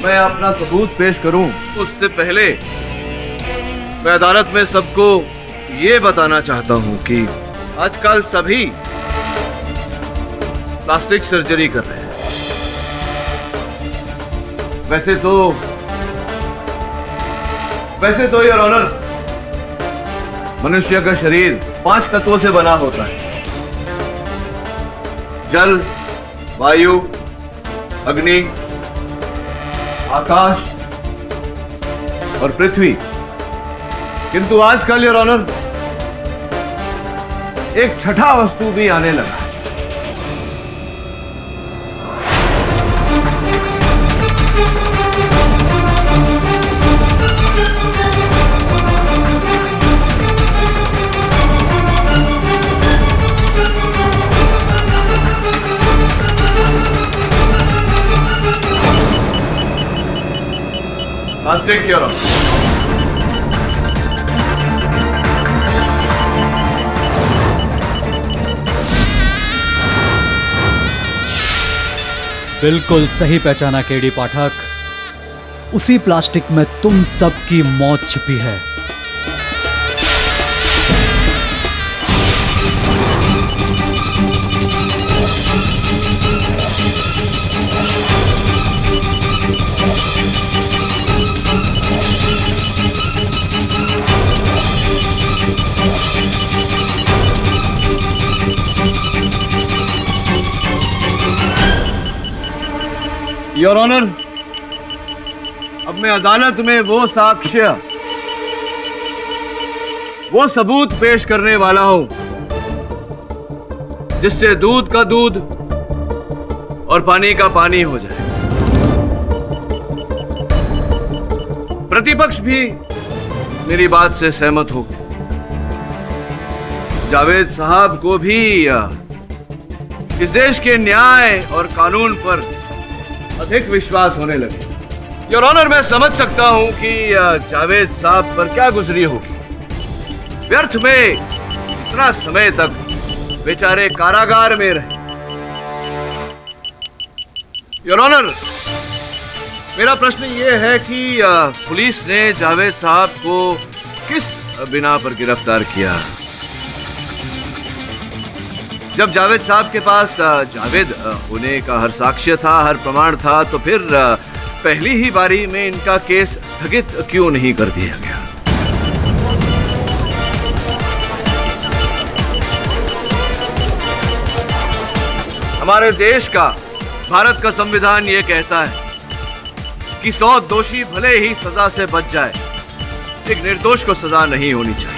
मैं अपना सबूत पेश करूं उससे पहले मैं अदालत में सबको ये बताना चाहता हूं कि आजकल सभी प्लास्टिक सर्जरी कर रहे हैं। वैसे तो योर ऑनर, मनुष्य का शरीर 5 तत्वों से बना होता है: जल, वायु, अग्नि, आकाश और पृथ्वी। किंतु आजकल योर ऑनर एक छठा वस्तु भी आने लगा है। Plastic your honour. बिल्कुल सही पहचाना केडी पाठक, उसी प्लास्टिक में तुम सबकी मौत छिपी है। योर ऑनर, अब मैं अदालत में वो साक्ष्य, वो सबूत पेश करने वाला हूं जिससे दूध का दूध और पानी का पानी हो जाए। प्रतिपक्ष भी मेरी बात से सहमत हो गए। जावेद साहब को भी इस देश के न्याय और कानून पर अधिक विश्वास होने लगे। योर ऑनर, मैं समझ सकता हूं कि जावेद साहब पर क्या गुजरी होगी। व्यर्थ में इतना समय तक बेचारे कारागार में रहे। योर ऑनर, मेरा प्रश्न यह है कि पुलिस ने जावेद साहब को किस बिना पर गिरफ्तार किया? जब जावेद साहब के पास जावेद होने का हर साक्ष्य था, हर प्रमाण था, तो फिर पहली ही बारी में इनका केस स्थगित क्यों नहीं कर दिया गया? हमारे देश का, भारत का संविधान यह कहता है कि 100 दोषी भले ही सजा से बच जाए, एक निर्दोष को सजा नहीं होनी चाहिए।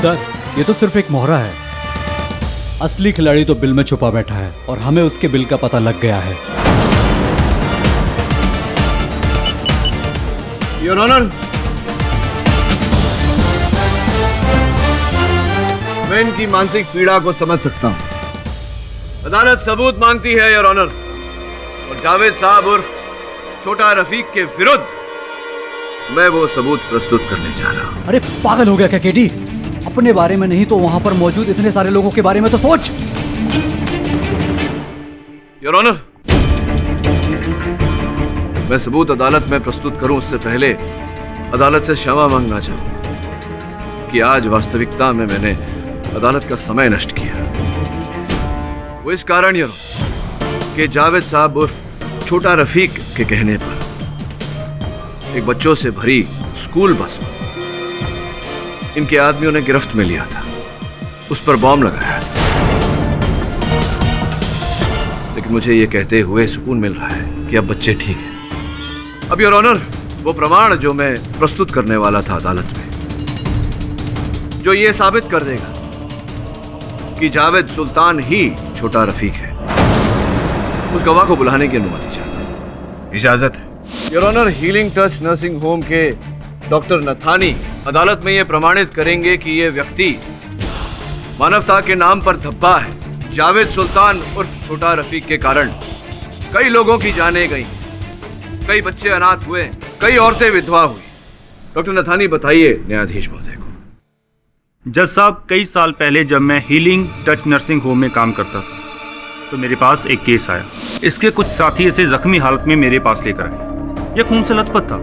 सर, ये तो सिर्फ एक मोहरा है। असली खिलाड़ी तो बिल में छुपा बैठा है और हमें उसके बिल का पता लग गया है। योर ऑनर, मैं इनकी मानसिक पीड़ा को समझ सकता हूं। अदालत सबूत मांगती है योर ऑनर, और जावेद साहब और छोटा रफीक के विरुद्ध मैं वो सबूत प्रस्तुत करने जा रहा हूं। अरे पागल हो गया क्या केडी? अपने बारे में नहीं तो वहां पर मौजूद इतने सारे लोगों के बारे में तो सोच। योर ऑनर, मैं सबूत अदालत में प्रस्तुत करूं उससे पहले अदालत से क्षमा मांगना चाहूं कि आज वास्तविकता में मैंने अदालत का समय नष्ट किया। वो इस कारण योर ऑनर कि जावेद साहब और छोटा रफीक के कहने पर एक बच्चों से भरी स्कूल बस में इनके आदमियों ने गिरफ्त में लिया था, उस पर बॉम्ब लगाया। लेकिन मुझे यह कहते हुए सुकून मिल रहा है कि अब बच्चे ठीक हैं। अब योर ऑनर, वो प्रमाण जो मैं प्रस्तुत करने वाला था अदालत में, जो ये साबित कर देगा कि जावेद सुल्तान ही छोटा रफीक है, उस गवाह को बुलाने की अनुमति चाहता हूं। इजाजत है। Your honour, healing touch nursing home के डॉक्टर नथानी अदालत में यह प्रमाणित करेंगे कि यह व्यक्ति मानवता के नाम पर धब्बा है। जावेद सुल्तान और छोटा रफीक के कारण कई लोगों की जानें गई, कई बच्चे अनाथ हुए, कई औरतें विधवा हुई। डॉक्टर नथानी बताइए न्यायाधीश महोदय को। जज साहब, कई साल पहले जब मैं हीलिंग टच नर्सिंग होम में काम करता था तो मेरे पास एक केस आया। इसके कुछ साथी इसे जख्मी हालत में मेरे पास लेकर आए। यह खून से लथपथ था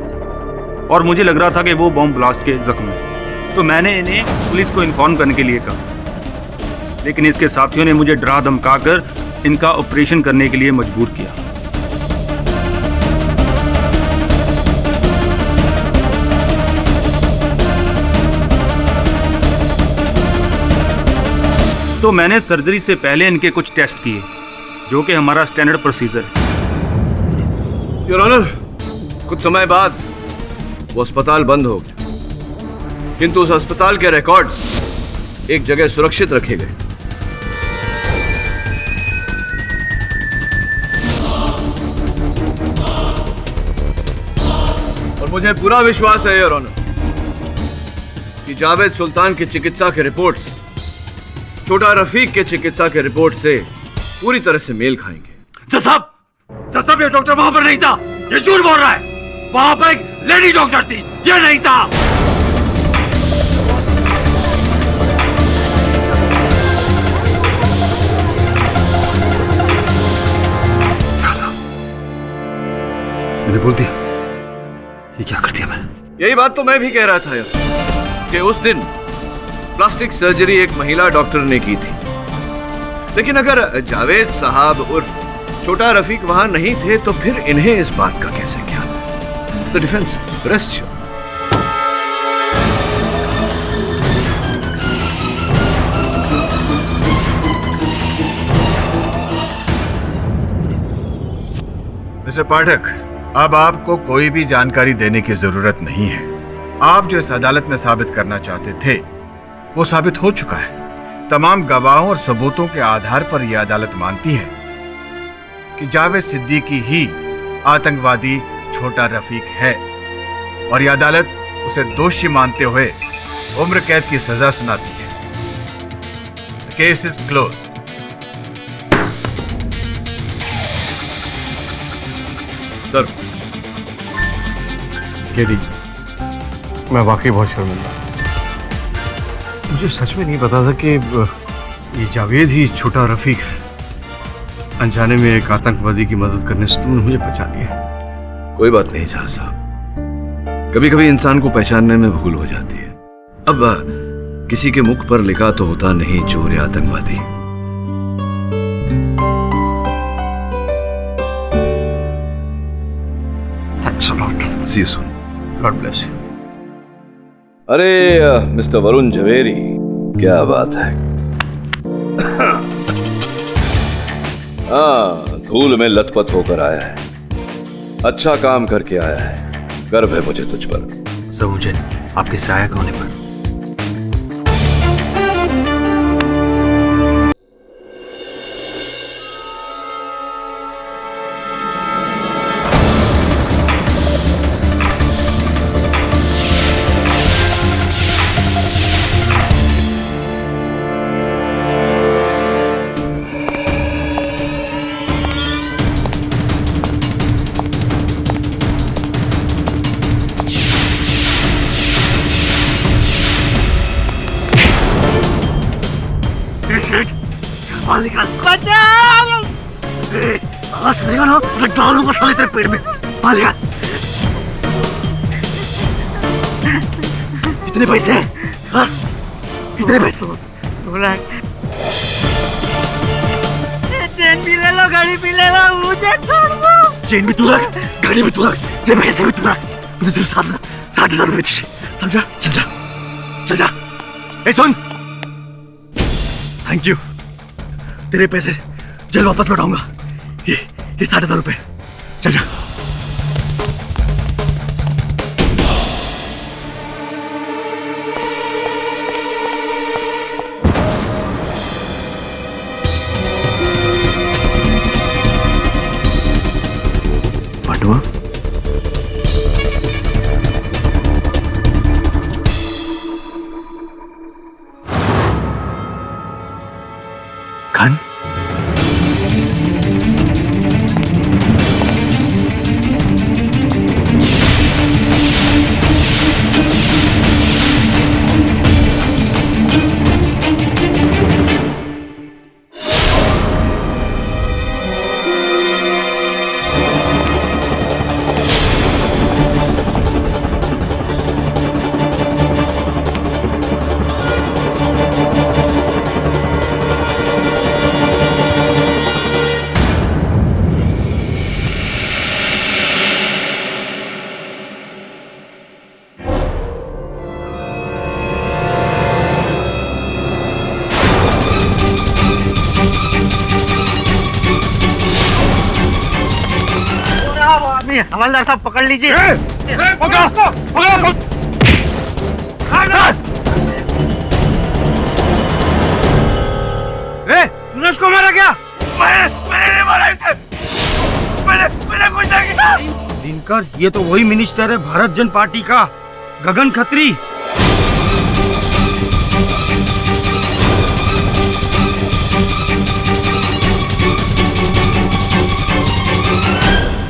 और मुझे लग रहा था कि वो बॉम्ब ब्लास्ट के जख्म में। तो मैंने इन्हें पुलिस को इन्फॉर्म करने के लिए कहा, लेकिन इसके साथियों ने मुझे डरा धमकाकर इनका ऑपरेशन करने के लिए मजबूर किया। तो मैंने सर्जरी से पहले इनके कुछ टेस्ट किए, जो कि हमारा स्टैंडर्ड प्रोसीजर है। योर ऑनर, कुछ समय बाद वो अस्पताल बंद हो गया, किंतु उस अस्पताल के रिकॉर्ड्स एक जगह सुरक्षित रखे गए। और मुझे पूरा विश्वास है योर ऑनर कि जावेद सुल्तान की चिकित्सा के रिपोर्ट्स छोटा रफीक के चिकित्सा के रिपोर्ट से पूरी तरह से मेल खाएंगे। जज साहब, ये डॉक्टर वहां पर नहीं था, ये झूठ बोल रहा है। वहां पर एक लेडी डॉक्टर थी, ये नहीं था। मैंने बोल दिया, ये क्या कर दिया मैंने? यही बात तो मैं भी कह रहा था यार। कि उस दिन प्लास्टिक सर्जरी एक महिला डॉक्टर ने की थी, लेकिन अगर जावेद साहब उर्फ छोटा रफीक वहां नहीं थे तो फिर इन्हें इस बात का कैसे ज्ञान? The defence rest. मिस्टर पाठक, अब आपको कोई भी जानकारी देने की जरूरत नहीं है। आप जो इस अदालत में साबित करना चाहते थे वो साबित हो चुका है। तमाम गवाहों और सबूतों के आधार पर यह अदालत मानती है कि जावेद सिद्दीकी ही आतंकवादी छोटा रफीक है और यह अदालत उसे दोषी मानते हुए उम्र कैद की सजा सुनाती है। Case is close. Sir, KD, मैं वाकई बहुत शर्मिंदा। मुझे सच में नहीं पता था कि ये जावेद ही छोटा रफीक है। अनजाने में एक आतंकवादी की मदद करने से तुमने मुझे पहचान लिया। कोई बात नहीं जहां साहब, कभी कभी इंसान को पहचानने में भूल हो जाती है। अब किसी के मुख पर लिखा तो होता नहीं चोर या आतंकवादी। Thanks a lot. See you soon. God bless you. अरे मिस्टर वरुण झवेरी, क्या बात है। हाँ, धूल में लथपथ होकर आया है। अच्छा काम करके आया है। गर्व है मुझे तुझ पर। सर, मुझे आपके सहायक होने पर पेड़ में मारेगा। कितने पैसे हैं? कितने पैसे? 2 लाख। चेन भी ले लो, गाड़ी भी ले लो, मुझे छोड़ दो। चेन भी 2 लाख, गाड़ी भी 2 लाख, ये पैसे भी 2 लाख। मुझे तुझे 60,000 रुपए चाहिए। समझा? चल जा, चल जा। ए सुन, थैंक यू। तेरे पैसे जल्द वापस लौटाऊंगा। ये 60,000 रुपए। चल जा। पांडवा, खान, हवलदार साहब पकड़ लीजिए। तूने उसको मारा क्या? मैंने नहीं मारा इसे। मैंने कुछ नहीं किया। दिनकर, ये तो वही मिनिस्टर है भारत जन पार्टी का, गगन खत्री।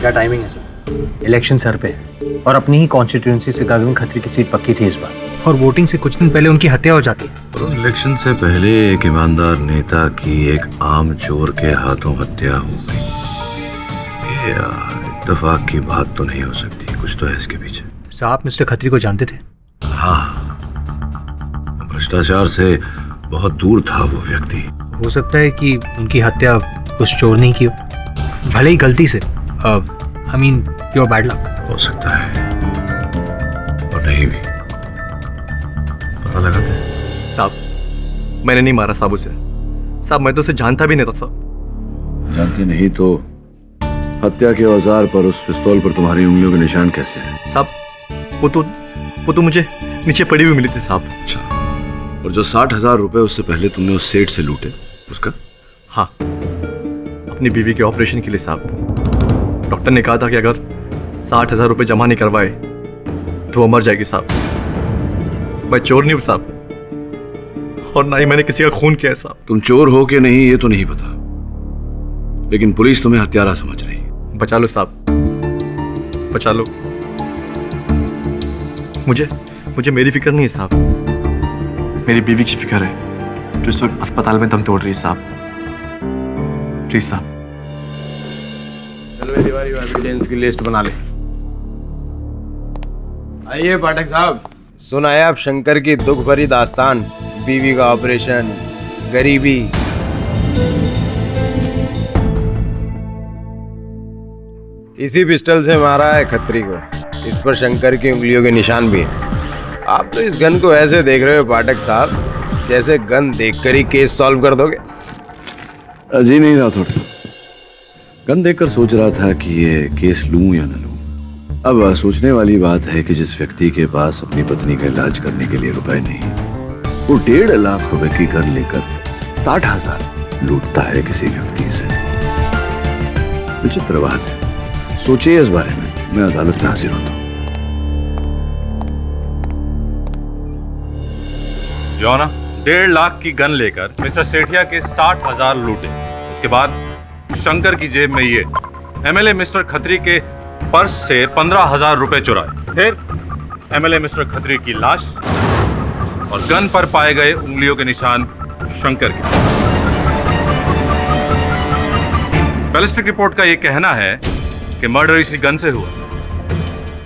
क्या टाइमिंग है सर? इलेक्शन सर पे और अपनी ही कॉन्स्टिट्यूएंसी से गगन खत्री की सीट पक्की थी इस बार, और वोटिंग से कुछ दिन पहले उनकी हत्या हो जाती है। तो इलेक्शन से पहले एक ईमानदार नेता की एक आम चोर के हाथों हत्या हो गई। ये इत्तेफाक की बात तो नहीं हो सकती, कुछ तो है इसके पीछे। साहब मिस्टर खत्री को जानते थे? हाँ, भ्रष्टाचार से बहुत दूर था वो व्यक्ति। हो सकता है कि उनकी हत्या उस चोर ने की हो, भले ही गलती से। I mean pure bad luck. हो सकता है और नहीं भी। पता लगाते हैं। साहब मैंने नहीं मारा साहब उसे। साहब मैं तो उसे जानता भी नहीं था साहब। जानते नहीं तो हत्या के औजार पर उस पिस्तौल पर तुम्हारी उंगलियों के निशान कैसे हैं? साहब वो तो मुझे नीचे पड़ी हुई मिली थी साहब। अच्छा, और जो 60,000 रुपए उससे पहले तुमने उस सेठ से लूटे उसका? हाँ, अपनी बीवी के ऑपरेशन के लिए साहब। डॉक्टर ने कहा था कि अगर 60,000 रुपए जमा नहीं करवाए तो वो मर जाएगी साहब। मैं चोर नहीं हूँ साहब, और ना ही मैंने किसी का खून किया है साहब। तुम चोर हो कि नहीं ये तो नहीं पता, लेकिन पुलिस तुम्हें हत्यारा समझ रही। बचा लो साहब, बचा लो। मुझे मेरी फिक्र नहीं है साहब, मेरी बीवी की फिक्र है जो इस वक्त अस्पताल में दम तोड़ रही है साहब। प्लीज साहब। चलो तिवारी एविडेंस की लिस्ट बना ले। आइए पाठक साहब, सुनाए आप शंकर की दुख भरी दास्तान, बीवी का ऑपरेशन, गरीबी। इसी पिस्टल से मारा है खत्री को, इस पर शंकर की उंगलियों के निशान भी हैं। आप तो इस गन को ऐसे देख रहे हो पाठक साहब जैसे गन देखकर ही केस सॉल्व कर दोगे। अजी नहीं रहा थोड़ा, गन देखकर सोच रहा था कि ये केस लूं या न लूं। अब सोचने वाली बात है कि जिस व्यक्ति के पास अपनी पत्नी का इलाज करने के लिए रुपए नहीं, वो 1.5 लाख रुपए की गन लेकर 60,000 लूटता है किसी व्यक्ति से। विचित्र बात है, सोचिए इस बारे में। मैं अदालत में हाजिर होता हूँ। जो ना 1.5 लाख की गन लेकर मिस्टर सेठिया के 60,000 लूटे। उसके बाद शंकर की जेब में ये एमएलए मिस्टर खत्री के पर्स से 15,000 रुपए चुराए। फिर एमएलए मिस्टर खत्री की लाश और गन पर पाए गए उंगलियों के निशान शंकर के। बैलिस्टिक रिपोर्ट का यह कहना है कि मर्डर इसी गन से हुआ।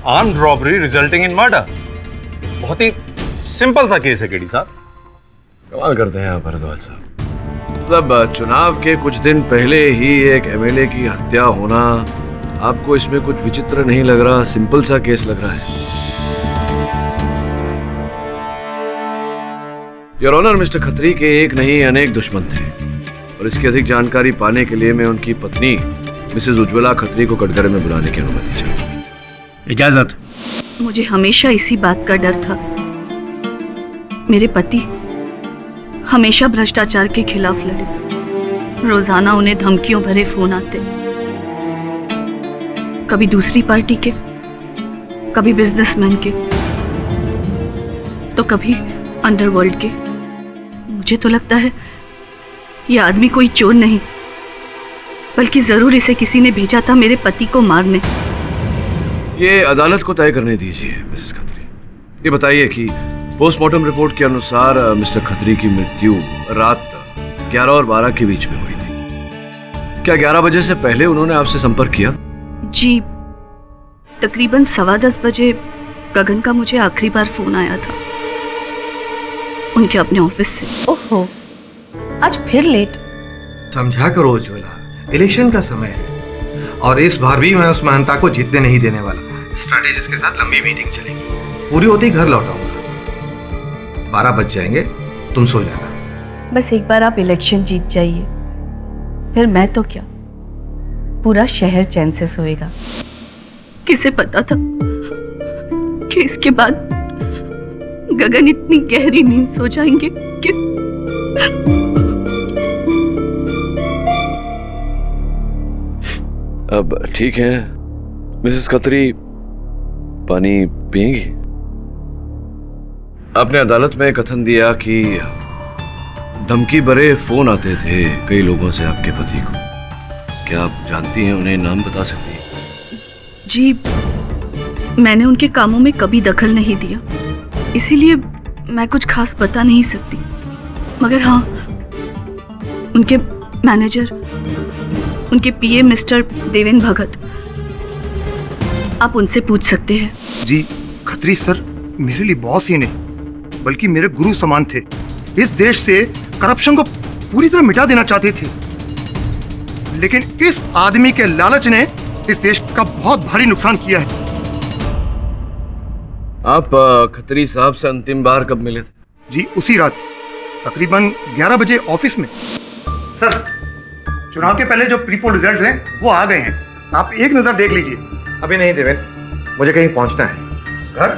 Armed robbery resulting in murder. बहुत ही सिंपल सा केस है केडी साहब। कमाल करते हैं आप भारद्वाज साहब। मतलब चुनाव के कुछ दिन पहले ही एक एमएलए की हत्या होना आपको इसमें कुछ विचित्र नहीं लग रहा? सिंपल सा केस लग रहा है। योर ऑनर, मिस्टर खत्री के एक नहीं अनेक दुश्मन थे, और इसकी अधिक जानकारी पाने के लिए मैं उनकी पत्नी मिसेज उज्ज्वला खत्री को कटघरे में बुलाने की अनुमति चाहिए। इजाजत। मुझे हमेशा इसी बात का डर था। मेरे पति हमेशा भ्रष्टाचार के खिलाफ लड़े। रोजाना उन्हें धमकियों भरे फोन आते, कभी दूसरी पार्टी के, कभी बिजनेसमैन के, तो कभी अंडरवर्ल्ड के। मुझे तो लगता है ये आदमी कोई चोर नहीं, बल्कि जरूर इसे किसी ने भेजा था मेरे पति को मारने। ये अदालत को तय करने दीजिए मिसेस खत्री। ये बताइए कि पोस्टमार्टम रिपोर्ट के अनुसार मिस्टर खत्री की मृत्यु रात 11 और 12 के बीच में हुई थी। क्या 11 बजे से पहले उन्होंने आपसे संपर्क किया? जी, तकरीबन 10:15 बजे गगन का मुझे आखिरी बार फोन आया था उनके अपने ऑफिस से। ओहो, आज फिर लेट। समझा करो उज्ज्वला, इलेक्शन का समय है और इस बार भी मैं उस महानता को जीतने नहीं देने वाला। स्ट्रैटेजिस्ट के साथ लंबी मीटिंग चलेगी, पूरी होते ही घर लौटाऊंगा। 12 बज जाएंगे, तुम सो जाना। बस एक बार आप इलेक्शन जीत जाइए, फिर मैं तो क्या, पूरा शहर चैन से सोएगा। किसे पता था कि इसके बाद गगन इतनी गहरी नींद सो जाएंगे कि अब ठीक है मिसेस खत्री, पानी पिएंगी? आपने अदालत में कथन दिया कि धमकी भरे फोन आते थे कई लोगों से आपके पति को। क्या आप जानती हैं उन्हें? नाम बता सकती हैं? जी, मैंने उनके कामों में कभी दखल नहीं दिया, इसीलिए मैं कुछ खास बता नहीं सकती। मगर हाँ, उनके मैनेजर, उनके पीए मिस्टर देवेंद्र भगत, आप उनसे पूछ सकते हैं। जी, खत्री सर मेरे लिए बॉस ही नहीं बल्कि मेरे गुरु समान थे। इस देश से करप्शन को पूरी तरह मिटा देना चाहते थे, लेकिन इस आदमी के लालच ने इस देश का बहुत भारी नुकसान किया है। आप खत्री साहब से अंतिम बार कब मिले थे? जी उसी रात तकरीबन 11 बजे ऑफिस में। सर, चुनाव के पहले जो प्री पोल रिजल्ट्स हैं वो आ गए हैं, आप एक नजर देख लीजिए। अभी नहीं देवेन, मुझे कहीं पहुंचना है। घर?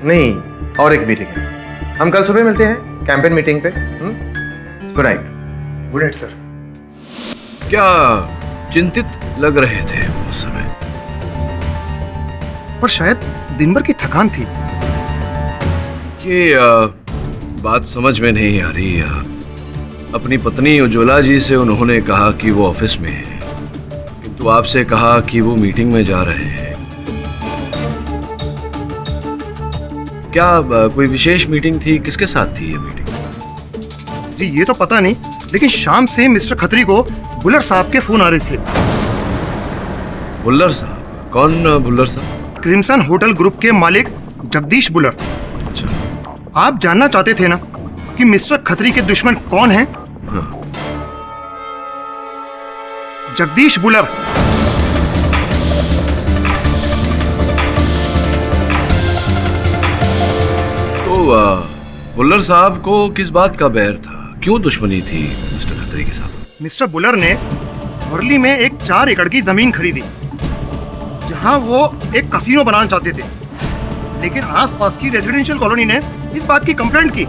नहीं, और एक मीटिंग है। हम कल सुबह मिलते हैं कैंपेन मीटिंग पे। Good night. Good night sir. क्या चिंतित लग रहे थे उस समय? पर शायद दिन भर की थकान थी। ये बात समझ में नहीं आ रही। अपनी पत्नी उज्ज्वला जी से उन्होंने कहा कि वो ऑफिस में है, किंतु आपसे कहा कि वो मीटिंग में जा रहे हैं। क्या कोई विशेष मीटिंग थी? किसके साथ थी ये मीटिंग? जी ये तो पता नहीं, लेकिन शाम से मिस्टर खत्री को बुल्लर साहब के फोन आ रहे थे। बुल्लर साहब? कौन बुल्लर साहब? क्रिम्सन होटल ग्रुप के मालिक जगदीश बुल्लर। अच्छा। आप जानना चाहते थे ना कि मिस्टर खत्री के दुश्मन कौन हैं? हाँ। जगदीश बुल्लर। तो बुल्लर साहब को किस बात का बैर था? क्यों दुश्मनी थी मिस्टर खत्री के साथ? मिस्टर बुल्लर ने वर्ली में एक 4 एकड़ की जमीन खरीदी, जहां वो एक कसीनो बनाना चाहते थे, लेकिन आसपास की रेजिडेंशियल कॉलोनी ने इस बात की कंप्लेंट की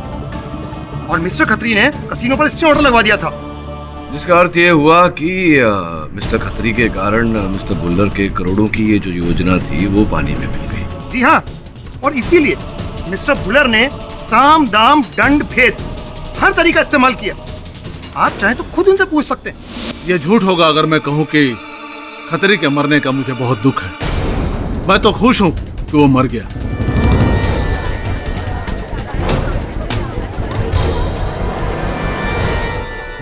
और मिस्टर खत्री ने कसीनो पर स्टे ऑर्डर लगवा दिया था। जिसका अर्थ ये हुआ कि मिस्टर खत्री के कारण मिस्टर बुल्लर के करोड़ों की ये जो योजना थी वो पानी में मिल गई। जी हाँ, और इसीलिए मिस्टर बुल्लर ने साम दाम दंड भेद हर तरीका इस्तेमाल किया। आप चाहें तो खुद उनसे पूछ सकते हैं। ये झूठ होगा अगर मैं कहूं कि खत्री के मरने का मुझे बहुत दुख है। मैं तो खुश हूं कि वो मर गया।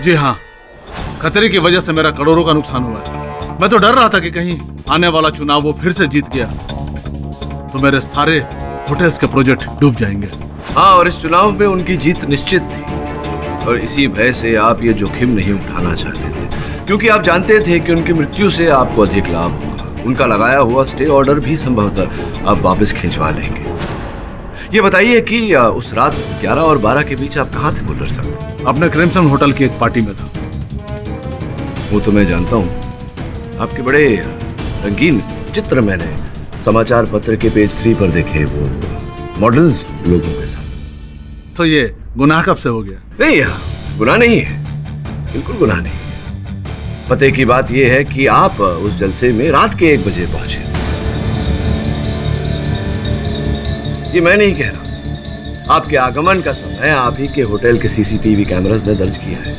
जी हाँ, खतरे की वजह से मेरा करोड़ों का नुकसान हुआ है। मैं तो डर रहा था कि कहीं आने वाला चुनाव वो फिर से जीत गया तो मेरे सारे होटल्स के प्रोजेक्ट डूब जाएंगे। हाँ, और इस चुनाव में उनकी जीत निश्चित थी और इसी भय से आप ये जोखिम नहीं उठाना चाहते थे, क्योंकि आप जानते थे कि उनकी मृत्यु से आपको अधिक लाभ होगा। उनका लगाया हुआ स्टे ऑर्डर भी संभवतः आप वापस खिंचवा लेंगे। ये बताइए कि उस रात 11 और 12 के बीच आप कहाँ थे बुल्लर साहब? अपने क्रिम्सन होटल की एक पार्टी में था। वो तो मैं जानता हूँ। आपके बड़े रंगीन चित्र मैंने समाचार पत्र के पेज 3 पर देखे, वो मॉडल्स लोगों के साथ। तो ये गुनाह कब से हो गया? नहीं, गुनाह नहीं है, बिल्कुल गुनाह नहीं। पते की बात यह है कि आप उस जलसे में रात के 1 बजे पहुंचे। ये मैं नहीं कह रहा, आपके आगमन का समय आप ही के होटल के सीसीटीवी कैमरास ने दर्ज किया है।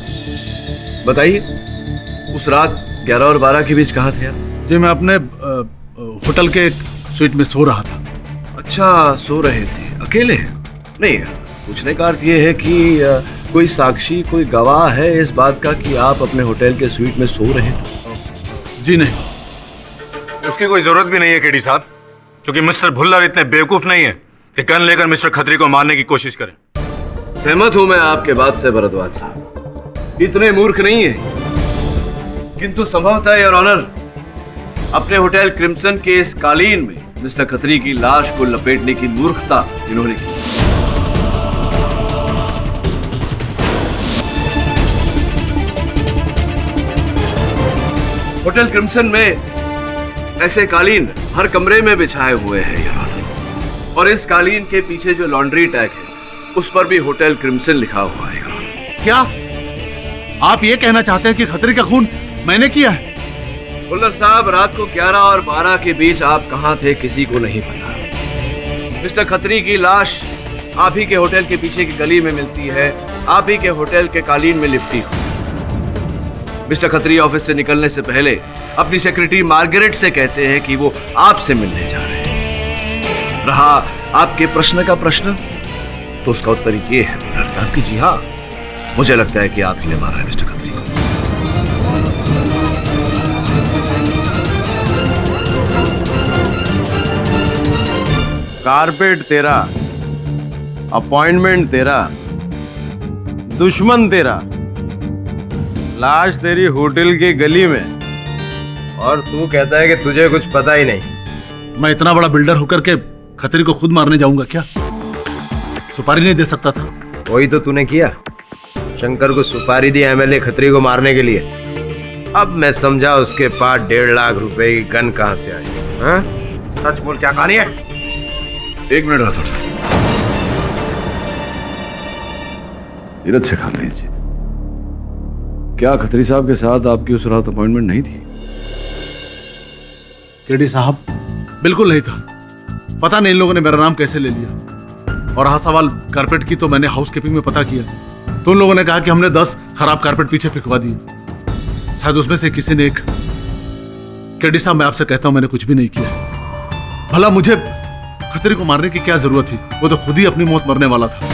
बताइए, उस रात 11 और 12 के बीच कहाँ थे आप? जी मैं अपने होटल के स्वीट में सो रहा था। अच्छा, सो रहे थे अकेले? नहीं, पूछने का अर्थ ये है कि कोई साक्षी, कोई गवाह है इस बात का कि आप अपने होटल के स्वीट में सो रहे थे? जी नहीं। उसकी कोई जरूरत भी नहीं है केडी साहब, क्योंकि मिस्टर भुल्लर इतने बेवकूफ नहीं है कि गन लेकर मिस्टर खत्री को मारने की कोशिश करें। सहमत हूं मैं आपके बात से भरद्वाज साहब, इतने मूर्ख नहीं है, किंतु संभवतः योर ऑनर अपने होटल क्रिम्सन के इस कालीन में मिस्टर खत्री की लाश को लपेटने की मूर्खता इन्होंने की। होटल क्रिम्सन में ऐसे कालीन हर कमरे में बिछाए हुए हैं यार, और इस कालीन के पीछे जो लॉन्ड्री टैग है उस पर भी होटल क्रिम्सन लिखा हुआ है। क्या आप ये कहना चाहते हैं कि खतरे का खून मैंने किया है? बुल्लर साहब, रात को 11 और 12 के बीच आप कहां थे किसी को नहीं पता। मिस्टर खत्री की लाश आप ही के होटल के पीछे की गली में मिलती है, आप ही के होटल के कालीन में लिपटी हुई। मिस्टर खत्री ऑफिस से निकलने से पहले अपनी सेक्रेटरी मार्गरेट से कहते हैं कि वो आपसे मिलने जा रहे हैं। रहा आपके प्रश्न का प्रश्न, तो उसका उत्तर ये है बुल्लर साहब कि जी हाँ, मुझे लगता है कि आप ही ने मारा है मिस्टर खत्री को। कारपेट तेरा अपॉइंटमेंट तेरा, दुश्मन तेरा, लाश तेरी होटल की गली में, और तू कहता है कि तुझे कुछ पता ही नहीं। मैं इतना बड़ा बिल्डर होकर के खतरी को खुद मारने जाऊंगा क्या? सुपारी नहीं दे सकता था? वही तो तूने किया, शंकर को सुपारी दी एमएलए खतरी को मारने के लिए। अब मैं समझा उसके पास 1.5 लाख रुपए की गन कहां से आई। हाँ? सच बोल, क्या कहानी है? 1 मिनट राठौर साहब, धीरज से काम लीजिए। क्या खत्री साहब के साथ आपकी उस रात अपॉइंटमेंट नहीं थी? केडी साहब, बिल्कुल नहीं था। पता नहीं इन लोगों ने मेरा नाम कैसे ले लिया। और हाँ, सवाल कारपेट की तो मैंने हाउस कीपिंग में पता किया, तो उन लोगों ने कहा कि हमने 10 खराब कारपेट पीछे फेंकवा दिए। शायद उसमें से किसी ने एक। केडी साहब, मैं आपसे कहता हूं मैंने कुछ भी नहीं किया। भला मुझे खतरे को मारने की क्या जरूरत थी? वो तो खुद ही अपनी मौत मरने वाला था।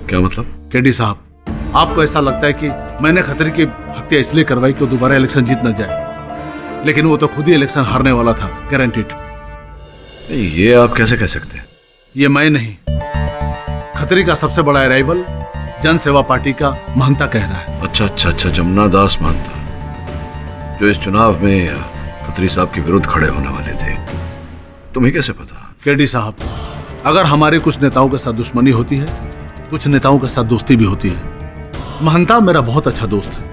क्या मतलब? केडी साहब, आपको ऐसा लगता है कि मैंने खतरे की हत्या इसलिए करवाई कि वो दोबारा इलेक्शन जीत न जाए, लेकिन वो तो खुद ही इलेक्शन हारने वाला था, गारंटीड। ये आप कैसे कह सकते हैं? ये मैं नहीं, खतरे का सबसे बड़ा अराइवल जन सेवा पार्टी का महंता कह रहा है। अच्छा, जमुना दास महंता, जो इस चुनाव में खत्री साहब के विरुद्ध खड़े होने वाले थे। तुम्हें कैसे पता? केडी साहब, अगर हमारे कुछ नेताओं के साथ दुश्मनी होती है, कुछ नेताओं के साथ दोस्ती भी होती है। महंता मेरा बहुत अच्छा दोस्त है,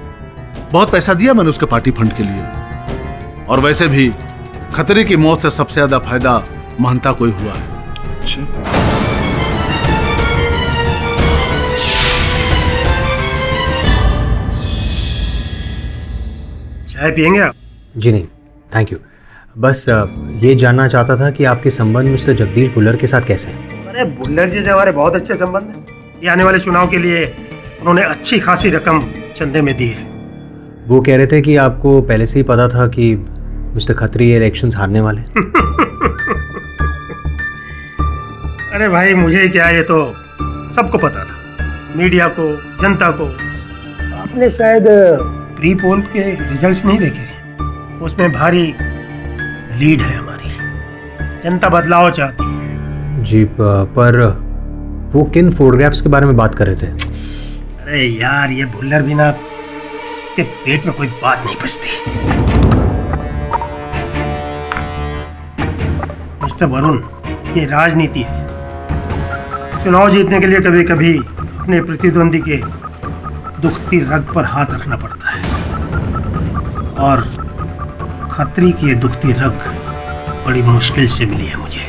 बहुत पैसा दिया मैंने उसके पार्टी फंड के लिए। और वैसे भी खतरे की मौत से सबसे ज्यादा फायदा महंता को ही हुआ है। चाय पियेंगे आप? जी नहीं, थैंक यू। बस ये जानना चाहता था कि आपके संबंध मिस्टर जगदीश भुल्लर के साथ कैसे हैं? अरे भुल्लर जी से हमारे बहुत अच्छे संबंध हैं। ये आने वाले चुनाव के लिए उन्होंने अच्छी खासी रकम चंदे में दी है। वो कह रहे थे कि आपको पहले से ही पता था कि मिस्टर खत्री ये इलेक्शंस हारने वाले। अरे भाई, मुझे क्या, ये तो सबको पता था, मीडिया को, जनता को। आपने शायद प्री पोल के रिजल्ट्स नहीं देखे, उसमें भारी लीड है हमारी। जनता बदलाव चाहती है। जी, पर वो किन फोटोग्राफ्स के बारे में बात कर रहे थे? अरे यार, ये भुल्लर भी ना, इसके पेट में कोई बात नहीं बचती। मिस्टर वरुण, ये राजनीति है। चुनाव जीतने के लिए कभी कभी अपने प्रतिद्वंदी के दुखती रग पर हाथ रखना पड़ता है, और खतरी की ये दुखती रग बड़ी मुश्किल से मिली है मुझे।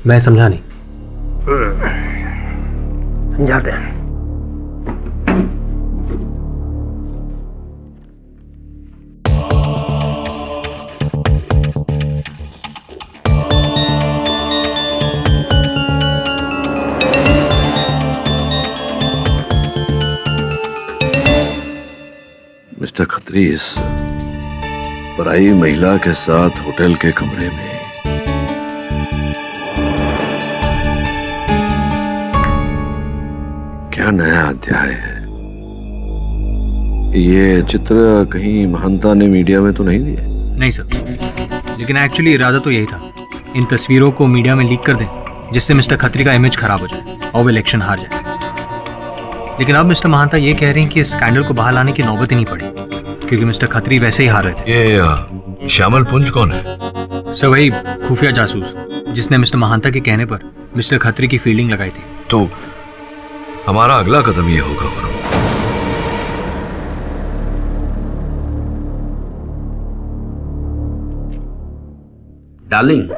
मैं समझा नहीं। समझाते हैं। मिस्टर खत्री इस पराई महिला के साथ होटल के कमरे में क्या नया अध्याय है? ये चित्र कहीं महंता ने मीडिया में तो नहीं दिए? नहीं सर, लेकिन एक्चुअली इरादा तो यही था, इन तस्वीरों को मीडिया में लीक कर दें, जिससे मिस्टर खत्री का इमेज खराब हो जाए और वो इलेक्शन हार जाए। लेकिन अब मिस्टर महंता ये कह रहे हैं कि इस स्कैंडल को बाहर लाने की नौबत ही नहीं पड़ी, क्योंकि मिस्टर खत्री वैसे ही हार रहे थे। ये श्यामल पुंज कौन है? सर, वही खुफिया जासूस जिसने मिस्टर महंता के कहने पर मिस्टर खत्री की फील्डिंग लगाई थी। तो हमारा अगला कदम ये होगा वरुण, डार्लिंग,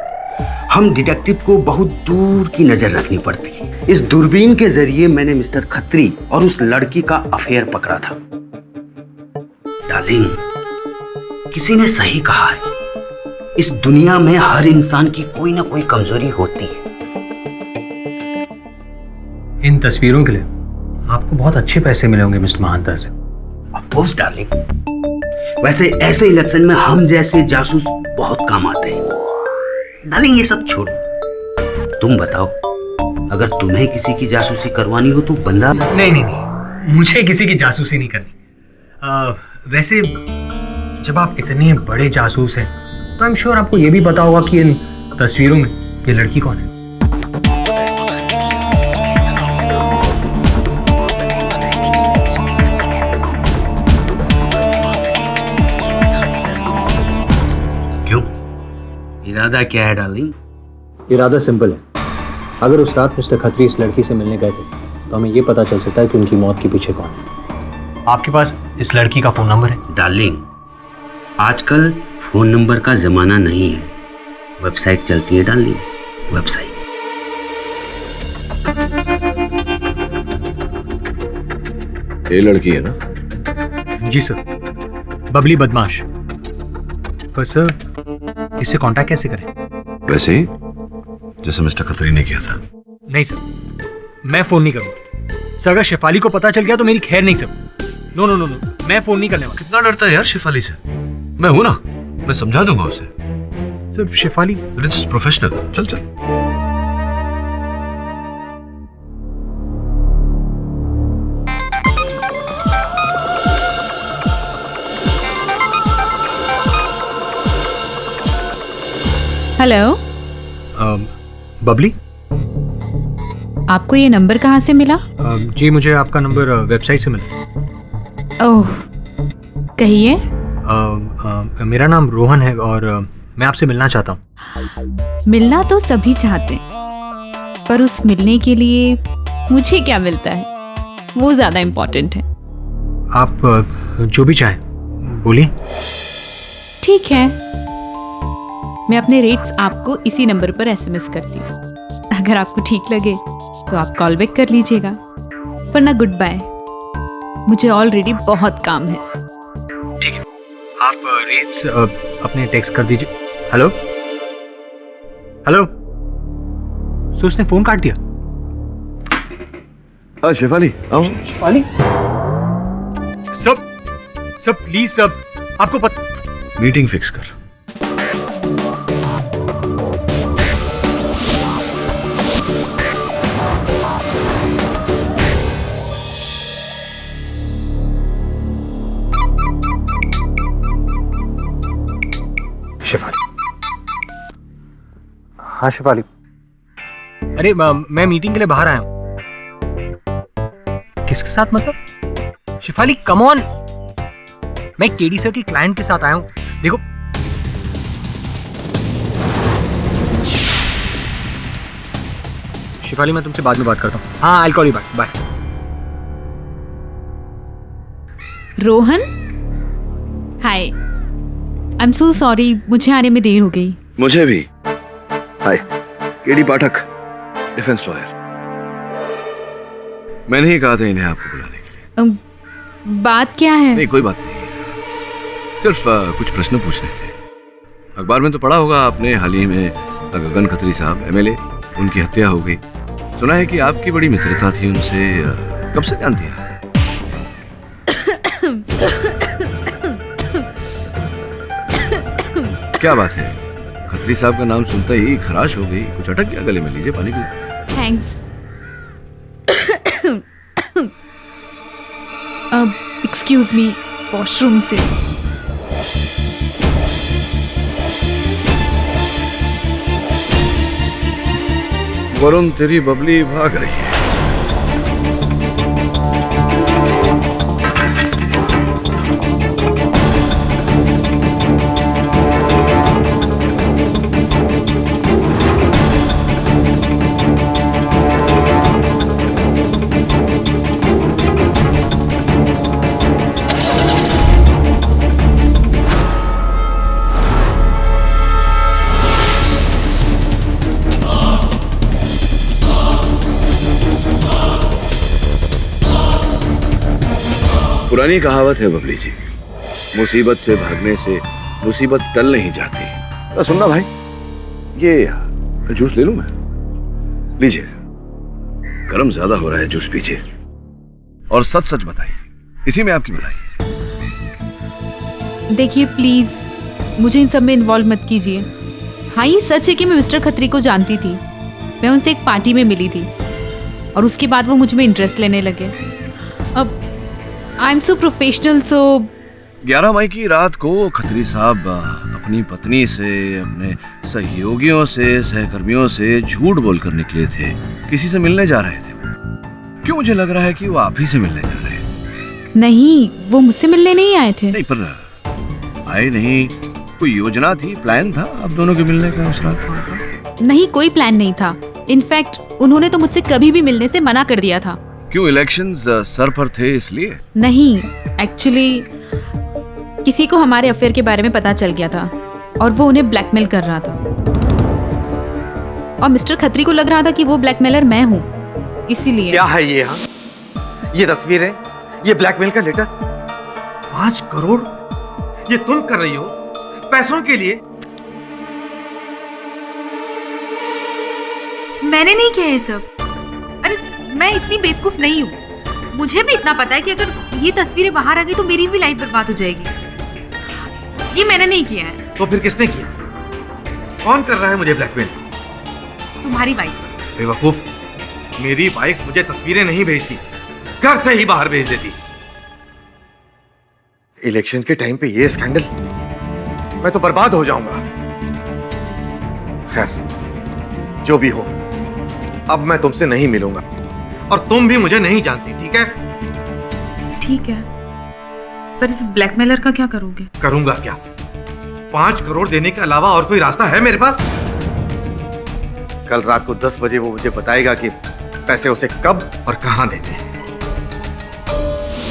हम डिटेक्टिव को बहुत दूर की नजर रखनी पड़ती है। इस दूरबीन के जरिए मैंने मिस्टर खत्री और उस लड़की का अफेयर पकड़ा था। डार्लिंग, किसी ने सही कहा है, इस दुनिया में हर इंसान की कोई ना कोई कमजोरी होती है। इन तस्वीरों के लिए आपको बहुत अच्छे पैसे मिले होंगे मिस्टर महंता से। ऑफ कोर्स डार्लिंग, वैसे ऐसे इलेक्शन में हम जैसे जासूस बहुत काम आते हैं। डार्लिंग, ये सब छोड़ो, तुम बताओ, अगर तुम्हें किसी की जासूसी करवानी हो तो बंदा। नहीं, मुझे किसी की जासूसी नहीं करनी। वैसे जब आप इतने बड़े जासूस हैं तो आई एम श्योर आपको ये भी पता होगा कि इन तस्वीरों में ये लड़की कौन है। इरादा क्या है डार्लिंग? इरादा सिंपल है। अगर उस रात मिस्टर खत्री इस लड़की से मिलने गए थे तो हमें ये पता चल सकता है कि उनकी मौत के पीछे कौन है। आपके पास इस लड़की का फोन नंबर है? डार्लिंग, आजकल फोन नंबर का जमाना नहीं है, वेबसाइट चलती है डार्लिंग, वेबसाइट। ये लड़की है ना? जी सर, बबली बदमाश। पर सर इससे कांटेक्ट कैसे करें? वैसे ही जैसे मिस्टर खत्री ने किया था। नहीं सर, मैं फोन नहीं करूंगा। सर अगर शेफाली को पता चल गया तो मेरी खैर नहीं sir. No no no no, मैं फोन नहीं करने वाला। कितना डरता है यार शेफाली से? मैं हूं ना, मैं समझा दूंगा उसे। Sir Shefali it's professional. चल चल। हेलो। बबली, आपको ये नंबर कहाँ से मिला? जी मुझे आपका नंबर वेबसाइट से मिला। ओह, कहिए। मेरा नाम रोहन है और मैं आपसे मिलना चाहता हूँ। मिलना तो सभी चाहते हैं, पर उस मिलने के लिए मुझे क्या मिलता है वो ज्यादा इम्पोर्टेंट है। आप जो भी चाहें बोलिए। ठीक है, मैं अपने रेट्स आपको इसी नंबर पर एसएमएस करती हूँ। अगर आपको ठीक लगे तो आप कॉल बैक कर लीजिएगा, वरना गुड बाय, मुझे ऑलरेडी बहुत काम है। ठीक है, आप रेट्स अपने टेक्स्ट कर दीजिए। Hello hello. सो उसने फोन काट दिया। शेफाली आओ। शेफाली सब प्लीज सब, आपको पता। मीटिंग फिक्स कर। शेफाली। हाँ शेफाली। अरे मैं मीटिंग के लिए बाहर आया हूँ। किसके साथ मतलब? शेफाली कम ऑन, मैं केडी सर की क्लाइंट के साथ आया हूँ। देखो शेफाली, मैं तुमसे बाद में बात करता हूँ। हाँ, I call you back. Bye. Rohan, hi, I am so sorry, मुझे आने में देर हो गई। मुझे भी। Hi, KD Pathak, defence lawyer. मैंने ही कहा था इन्हें आपको बुलाने के लिए। बात क्या है? नहीं कोई बात नहीं, सिर्फ कुछ प्रश्न पूछने थे। अखबार में तो पढ़ा होगा आपने, हाल ही में गगन खत्री साहब एमएलए, उनकी हत्या हो गई। सुना है कि आपकी बड़ी मित्रता थी उनसे, कब से जानती हैं? क्या बात है, खत्री साहब का नाम सुनते ही खराश हो गई, कुछ अटक गया गले में? लीजिए पानी पीजिए। थैंक्स। एक्सक्यूज मी, वॉशरूम से। वरुण, तेरी बबली भाग रही है। पुरानी कहावत है बबली जी, मुसीबत से भागने से मुसीबत टल नहीं जाती। सुनना भाई, ये जूस ले लूं मैं? लीजिए, गर्म ज्यादा हो रहा है, जूस पीजिए और सच सच बताइए, इसी में आपकी भलाई। देखिए प्लीज, मुझे इन सब में इन्वॉल्व मत कीजिए। हाँ, ये सच है कि मैं मिस्टर खत्री को जानती थी। मैं उनसे एक पार्टी में मिली थी और उसके बाद वो मुझ में इंटरेस्ट लेने लगे। अब आई एम सो प्रोफेशनल, सो 11 मई की रात को खत्री साहब अपनी पत्नी से, अपने सहयोगियों से, सहकर्मियों से झूठ बोलकर निकले थे, किसी से मिलने जा रहे थे। क्यों मुझे लग रहा है कि वो आप ही से मिलने जा रहे हैं। नहीं, वो मुझसे मिलने नहीं आए थे। नहीं, पर आए नहीं कोई योजना थी, प्लान था आप दोनों के मिलने का उस रात को? नहीं, कोई प्लान नहीं था। इनफैक्ट उन्होंने तो मुझसे कभी भी मिलने से मना कर दिया था। क्यों, इलेक्शंस सर पर थे इसलिए? नहीं, एक्चुअली किसी को हमारे अफेयर के बारे में पता चल गया था और वो उन्हें ब्लैकमेल कर रहा था। और मिस्टर खत्री को लग रहा था कि वो ब्लैकमेलर मैं हूँ, इसीलिए। क्या है ये? हाँ, ये तस्वीरें, ये ब्लैकमेल का लेटर, 5 करोड़ ये तुम कर रही हो पैसों के लिए? मैंने नहीं किया ये सब। अरे मैं इतनी बेवकूफ नहीं हूँ। मुझे भी इतना पता है कि अगर ये तस्वीरें बाहर आ गई तो मेरी भी लाइफ बर्बाद हो जाएगी। ये मैंने नहीं किया है। तो फिर किसने किया? कौन कर रहा है मुझे ब्लैकमेल? तुम्हारी वाइफ। बेवकूफ, मेरी वाइफ मुझे तस्वीरें नहीं भेजती, घर से ही बाहर भेज देती। इलेक्शन के टाइम पे ये स्कैंडल, मैं तो बर्बाद हो जाऊंगा। खैर, जो भी हो, अब मैं तुमसे नहीं मिलूंगा और तुम भी मुझे नहीं जानती, ठीक है? ठीक है, पर इस ब्लैकमेलर का क्या करोगे? करूंगा क्या? 5 करोड़ देने के अलावा और कोई रास्ता है मेरे पास? कल रात को 10 बजे वो मुझे बताएगा कि पैसे उसे कब और कहां देने हैं।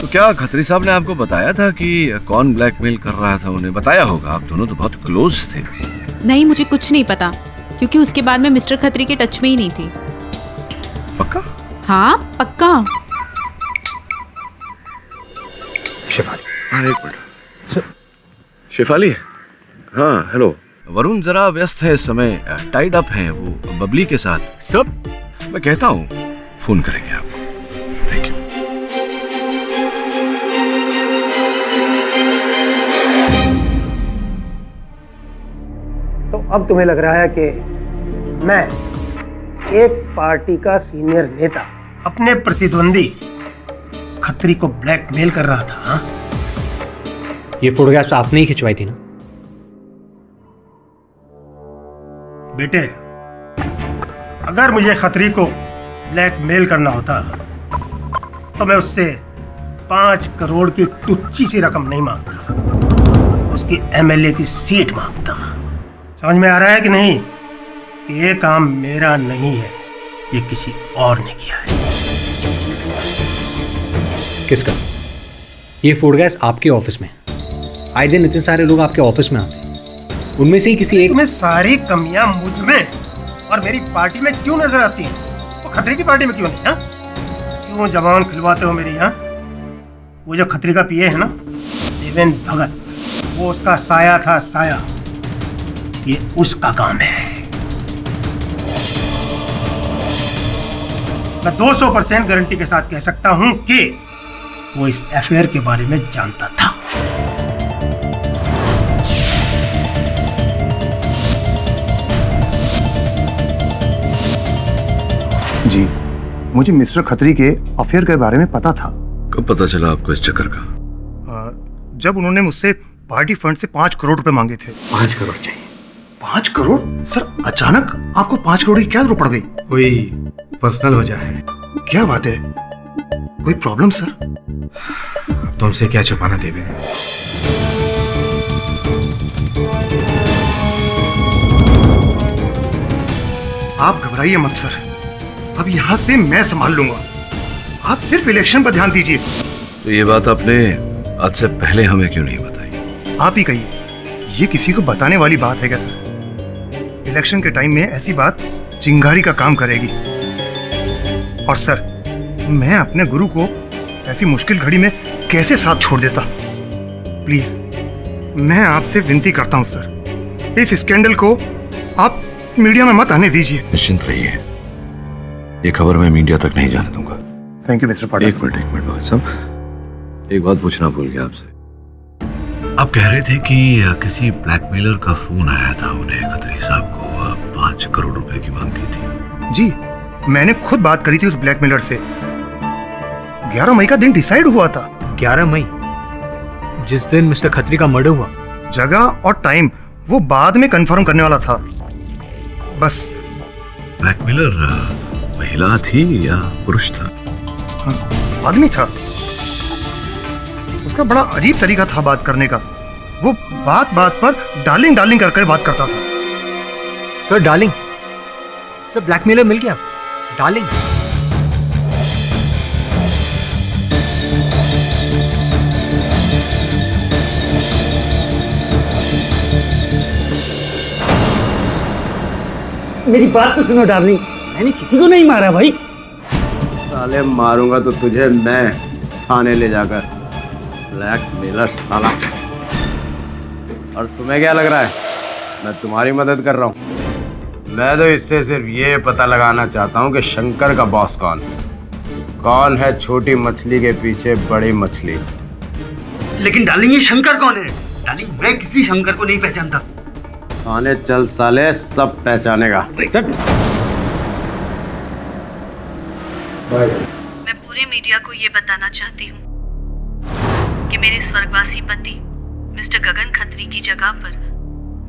तो क्या खत्री साहब ने आपको बताया था कि कौन ब्लैकमेल कर रहा था? उन्हें बताया होगा, आप दोनों तो बहुत क्लोज थे। नहीं, मुझे कुछ नहीं पता, क्योंकि उसके बाद मैं मिस्टर खत्री के टच में ही नहीं थी। पक्का? हाँ, पक्का। शेफाली, एक मिनट। शेफाली, हाँ हेलो। वरुण जरा व्यस्त है इस समय, टाइड अप है वो बबली के साथ। सब मैं कहता हूँ फोन करेंगे आपको। Thank you. तो अब तुम्हें लग रहा है कि मैं, एक पार्टी का सीनियर नेता, अपने प्रतिद्वंदी खत्री को ब्लैकमेल कर रहा था? हाँ? ये फोटोग्राफ्स आपने ही खिंचवाई थी ना? बेटे, अगर मुझे खत्री को ब्लैकमेल करना होता तो मैं उससे 5 करोड़ की टुच्ची सी रकम नहीं मांगता, उसकी एमएलए की सीट मांगता। समझ में आ रहा है कि नहीं कि ये काम मेरा नहीं है, ये किसी और ने किया है। किसका? ये फोटोग्राफ्स आपके ऑफिस में, आए दिन इतने सारे लोग आपके ऑफिस में आते हैं, उनमें से ही किसी एक में सारी कमियां मुझ में और मेरी पार्टी में क्यों नजर आती हैं? वो खत्री की पार्टी में क्यों नहीं? हाँ, क्यों जवान खिलवाते हो मेरी? हाँ, वो जो खत्री का पीए है ना, देवेंद्र भगत, वो उसका साया था, साया। ये उसका काम है। मैं 200% गारंटी के साथ कह सकता हूं कि वो इस अफेयर के बारे में जानता था। जी, मुझे मिस्टर खत्री के अफेयर के बारे में पता था। कब पता चला आपको इस चक्कर का? जब उन्होंने मुझसे पार्टी फंड से 5 करोड़ रुपए मांगे थे। 5 करोड़ चाहिए? 5 करोड़? सर, अचानक आपको 5 करोड़ की क्या जरूरत पड़ गई? कोई पर्सनल वजह है? क्या बात है, कोई प्रॉब्लम सर? तुमसे क्या छुपाना देवे? आप घबराइए मत सर, अब यहाँ से मैं संभाल लूंगा। आप सिर्फ इलेक्शन पर ध्यान दीजिए। तो ये बात आपने आज से पहले हमें क्यों नहीं बताई? आप ही कहिए, ये किसी को बताने वाली बात है क्या सर? इलेक्शन के टाइम में ऐसी बात चिंगारी का काम करेगी। और सर, मैं अपने गुरु को ऐसी मुश्किल घड़ी में कैसे साथ छोड़ देता? प्लीज, मैं आपसे विनती करता हूं सर, इस स्कैंडल को आप मीडिया में मत आने दीजिए। निश्चिंत रहिए, ये खबर मैं मीडिया तक नहीं जाने दूंगा। Thank you mister Patil. एक मिनट भगत साहब, एक बात पूछना भूल गया आपसे। आप कह रहे थे कि किसी ब्लैकमेलर का फोन आया था उन्हें, खत्री साहब को 5 करोड़ रुपए की मांग की थी। जी, मैंने खुद बात करी थी उस ब्लैकमेलर से। 11 मई का दिन डिसाइड हुआ था। 11 मई, जिस दिन मिस्टर खत्री का मर्डर हुआ? जगह और टाइम वो बाद में कंफर्म करने वाला था, बस। ब्लैकमेलर महिला थी या पुरुष था? आदमी था। उसका बड़ा अजीब तरीका था बात करने का। वो बात बात पर डार्लिंग डार्लिंग करके बात करता था। सर डार्लिंग, सर ब्लैकमेलर मिल गया डार्लिंग। मेरी बात तो सुनो डार्लिंग, मैंने किसी को नहीं मारा भाई। साले मारूंगा तो तुझे मैं थाने ले जाकर। ब्लैकमेलर साला। और तुम्हें क्या लग रहा है मैं तुम्हारी मदद कर रहा हूँ? मैं तो इससे सिर्फ ये पता लगाना चाहता हूँ कि शंकर का बॉस कौन है छोटी मछली के पीछे बड़ी मछली। लेकिन डार्लिंग ये शंकर कौन है? डार्लिंग मैं किसी शंकर को नहीं पहचानता। थाने चल साले, सब पहचानेगा। मैं पूरे मीडिया को ये बताना चाहती हूँ कि मेरे स्वर्गवासी पति मिस्टर गगन खत्री की जगह पर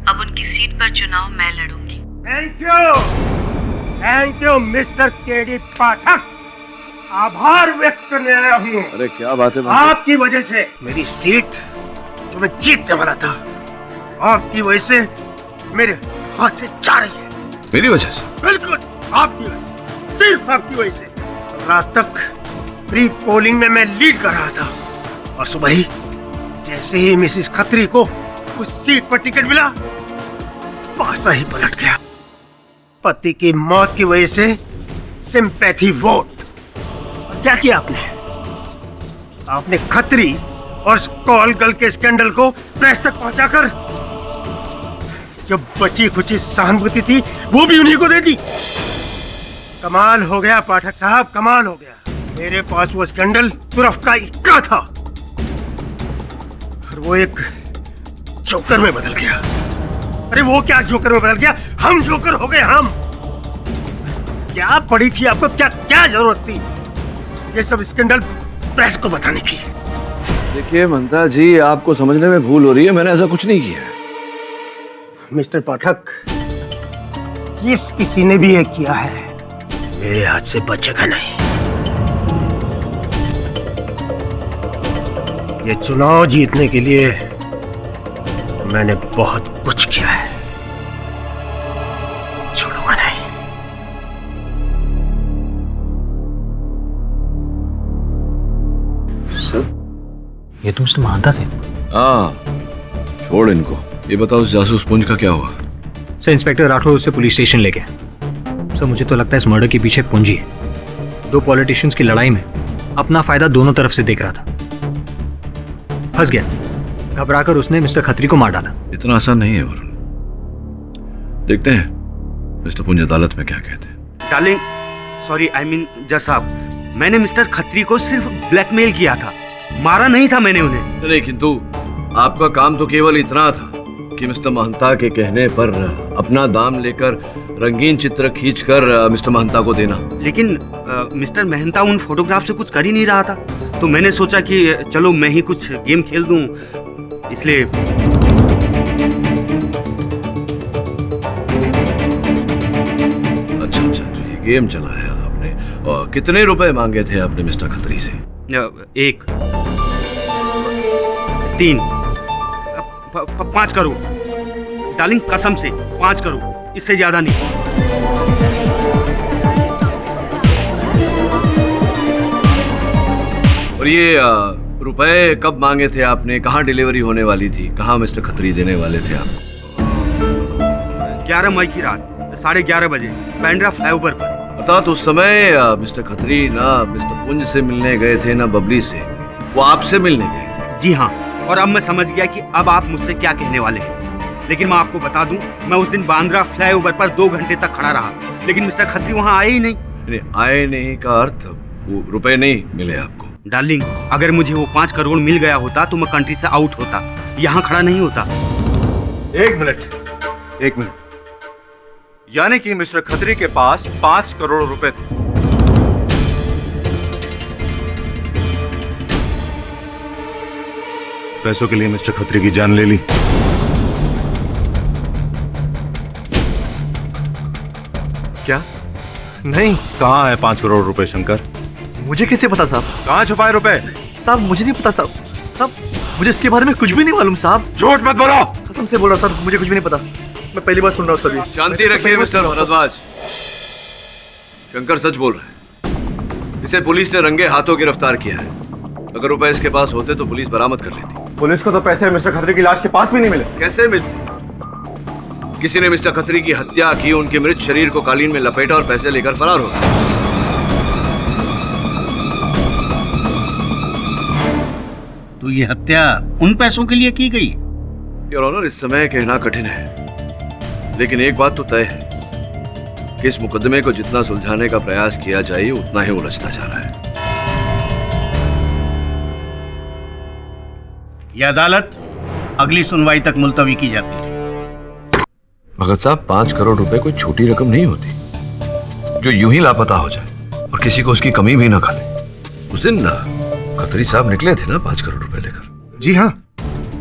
अब उनकी सीट पर चुनाव मैं लड़ूंगी। थैंक यू मिस्टर केडी पाठक। आभार व्यक्त करने आया हूँ। अरे क्या बात है आपकी वजह से मेरी सीट जो मैं जीतने वाला था, आपकी वजह से मेरे हाथ से जा रही है। मेरी वजह से? बिल्कुल आपकी वजह से, सिर्फ आपकी वजह से। रात तक प्री पोलिंग में मैं लीड कर रहा था और सुबह ही जैसे ही मिसेस खत्री को उस सीट पर टिकट मिला, पासा ही पलट गया। पति की मौत की वजह से सिंपैथी वोट। और क्या किया आपने खत्री और कॉल गर्ल के स्कैंडल को प्रेस तक पहुंचाकर जो बची खुची सहानुभूति थी वो भी उन्हीं को दे दी। कमाल हो गया पाठक साहब, कमाल हो गया। मेरे पास वो स्कैंडल तुरफ का इक्का था और वो एक जोकर में बदल गया। अरे वो क्या जोकर में बदल गया, हम जोकर हो गए हम। क्या पड़ी थी आपको, क्या जरूरत थी ये सब स्कैंडल प्रेस को बताने की? देखिए महंता जी, आपको समझने में भूल हो रही है, मैंने ऐसा कुछ नहीं किया है। मिस्टर पाठक, जिस किसी ने भी ये किया है मेरे हाथ से बचेगा नहीं। ये चुनाव जीतने के लिए मैंने बहुत कुछ किया है, छोड़ूंगा नहीं। ये तुम से मानता थे? हाँ, छोड़ इनको। ये बताओ उस जासूस पुंज का क्या हुआ? सर इंस्पेक्टर राठौर उससे पुलिस स्टेशन ले गया। सर मुझे तो लगता है इस मर्डर के पीछे पूंजी है। दो पॉलिटिशियंस की लड़ाई में अपना फायदा दोनों तरफ से देख रहा था, फंस गया। घबराकर उसने मिस्टर खत्री को मार डाला। इतना आसान नहीं है वरुण। देखते हैं मिस्टर पुंज अदालत में क्या कहते हैं। डार्लिंग, सॉरी आई मीन जज साहब, मैंने मिस्टर खत्री को सिर्फ ब्लैकमेल किया था, मारा नहीं था मैंने उन्हें। नहीं, किंतु आपका काम तो केवल इतना था कि मिस्टर महंता के कहने पर अपना दाम लेकर रंगीन चित्र खींचकर मिस्टर महंता को देना। लेकिन मिस्टर महंता उन फोटोग्राफ से कुछ कर ही नहीं रहा था, तो मैंने सोचा कि चलो मैं ही कुछ गेम खेल दूं, इसलिए। अच्छा, तो ये गेम चलाया आपने। और कितने रुपए मांगे थे आपने मिस्टर खत्री से? 1, 3, 5 करोड़। डार्लिंग कसम से 5 करोड़, इससे ज्यादा नहीं। और ये रुपए कब मांगे थे आपने? कहाँ डिलीवरी होने वाली थी? कहाँ मिस्टर खत्री देने वाले थे आप? 11 मई की रात 11:30 बजे बांद्रा फ्लाईओवर पर। अर्थात उस समय मिस्टर खत्री ना मिस्टर पुंज से मिलने गए थे ना बबली से, वो आपसे मिलने गए थे। जी हाँ, और अब मैं समझ गया कि अब आप मुझसे क्या कहने वाले हैं। लेकिन मैं आपको बता दूं, मैं उस दिन बांद्रा फ्लाईओवर पर 2 घंटे तक खड़ा रहा, लेकिन मिस्टर खत्री वहां आए ही नहीं। आए नहीं का अर्थ वो रुपए नहीं मिले आपको? डार्लिंग, अगर मुझे वो 5 करोड़ मिल गया होता तो मैं कंट्री से आउट होता, यहाँ खड़ा नहीं होता। एक मिनट, यानी कि मिस्टर खत्री के पास 5 करोड़ रुपए थे। पैसों के लिए मिस्टर खत्री की जान ले ली। क्या? नहीं। कहाँ है 5 करोड़ रुपए शंकर? मुझे कैसे पता साहब? कहाँ छुपाए रुपए? साहब मुझे नहीं पता साहब। मुझे इसके बारे में कुछ भी नहीं मालूम साहब। झूठ मत बोलो। कसम से बोल रहा सर, मुझे कुछ भी नहीं पता। मैं पहली बार सुन रहा हूँ सर ये। शांति रखिए मिस्टर भारद्वाज। शंकर सच बोल रहा है। इसे पुलिस ने रंगे हाथों गिरफ्तार किया है। अगर रुपए इसके पास होते तो पुलिस बरामद कर लेती। पुलिस को तो पैसे मिस्टर खत्री की लाश के पास भी नहीं मिले। कैसे मिलते? किसी ने मिस्टर खत्री की हत्या की, उनके मृत शरीर को कालीन में लपेटा और पैसे लेकर फरार हो गया। तो ये हत्या उन पैसों के लिए की गई? योर ऑनर, इस समय कहना कठिन है, लेकिन एक बात तो तय है कि इस मुकदमे को जितना सुलझाने का प्रयास किया जाए उतना ही उलझता जा रहा है। यह अदालत अगली सुनवाई तक मुलतवी की जाती है। भगत साहब, 5 करोड़ रुपए कोई छोटी रकम नहीं होती जो यूं ही लापता हो जाए और किसी को उसकी कमी भी ना खले। उस दिन खत्री साहब निकले थे ना 5 करोड़ रुपए लेकर। जी हाँ,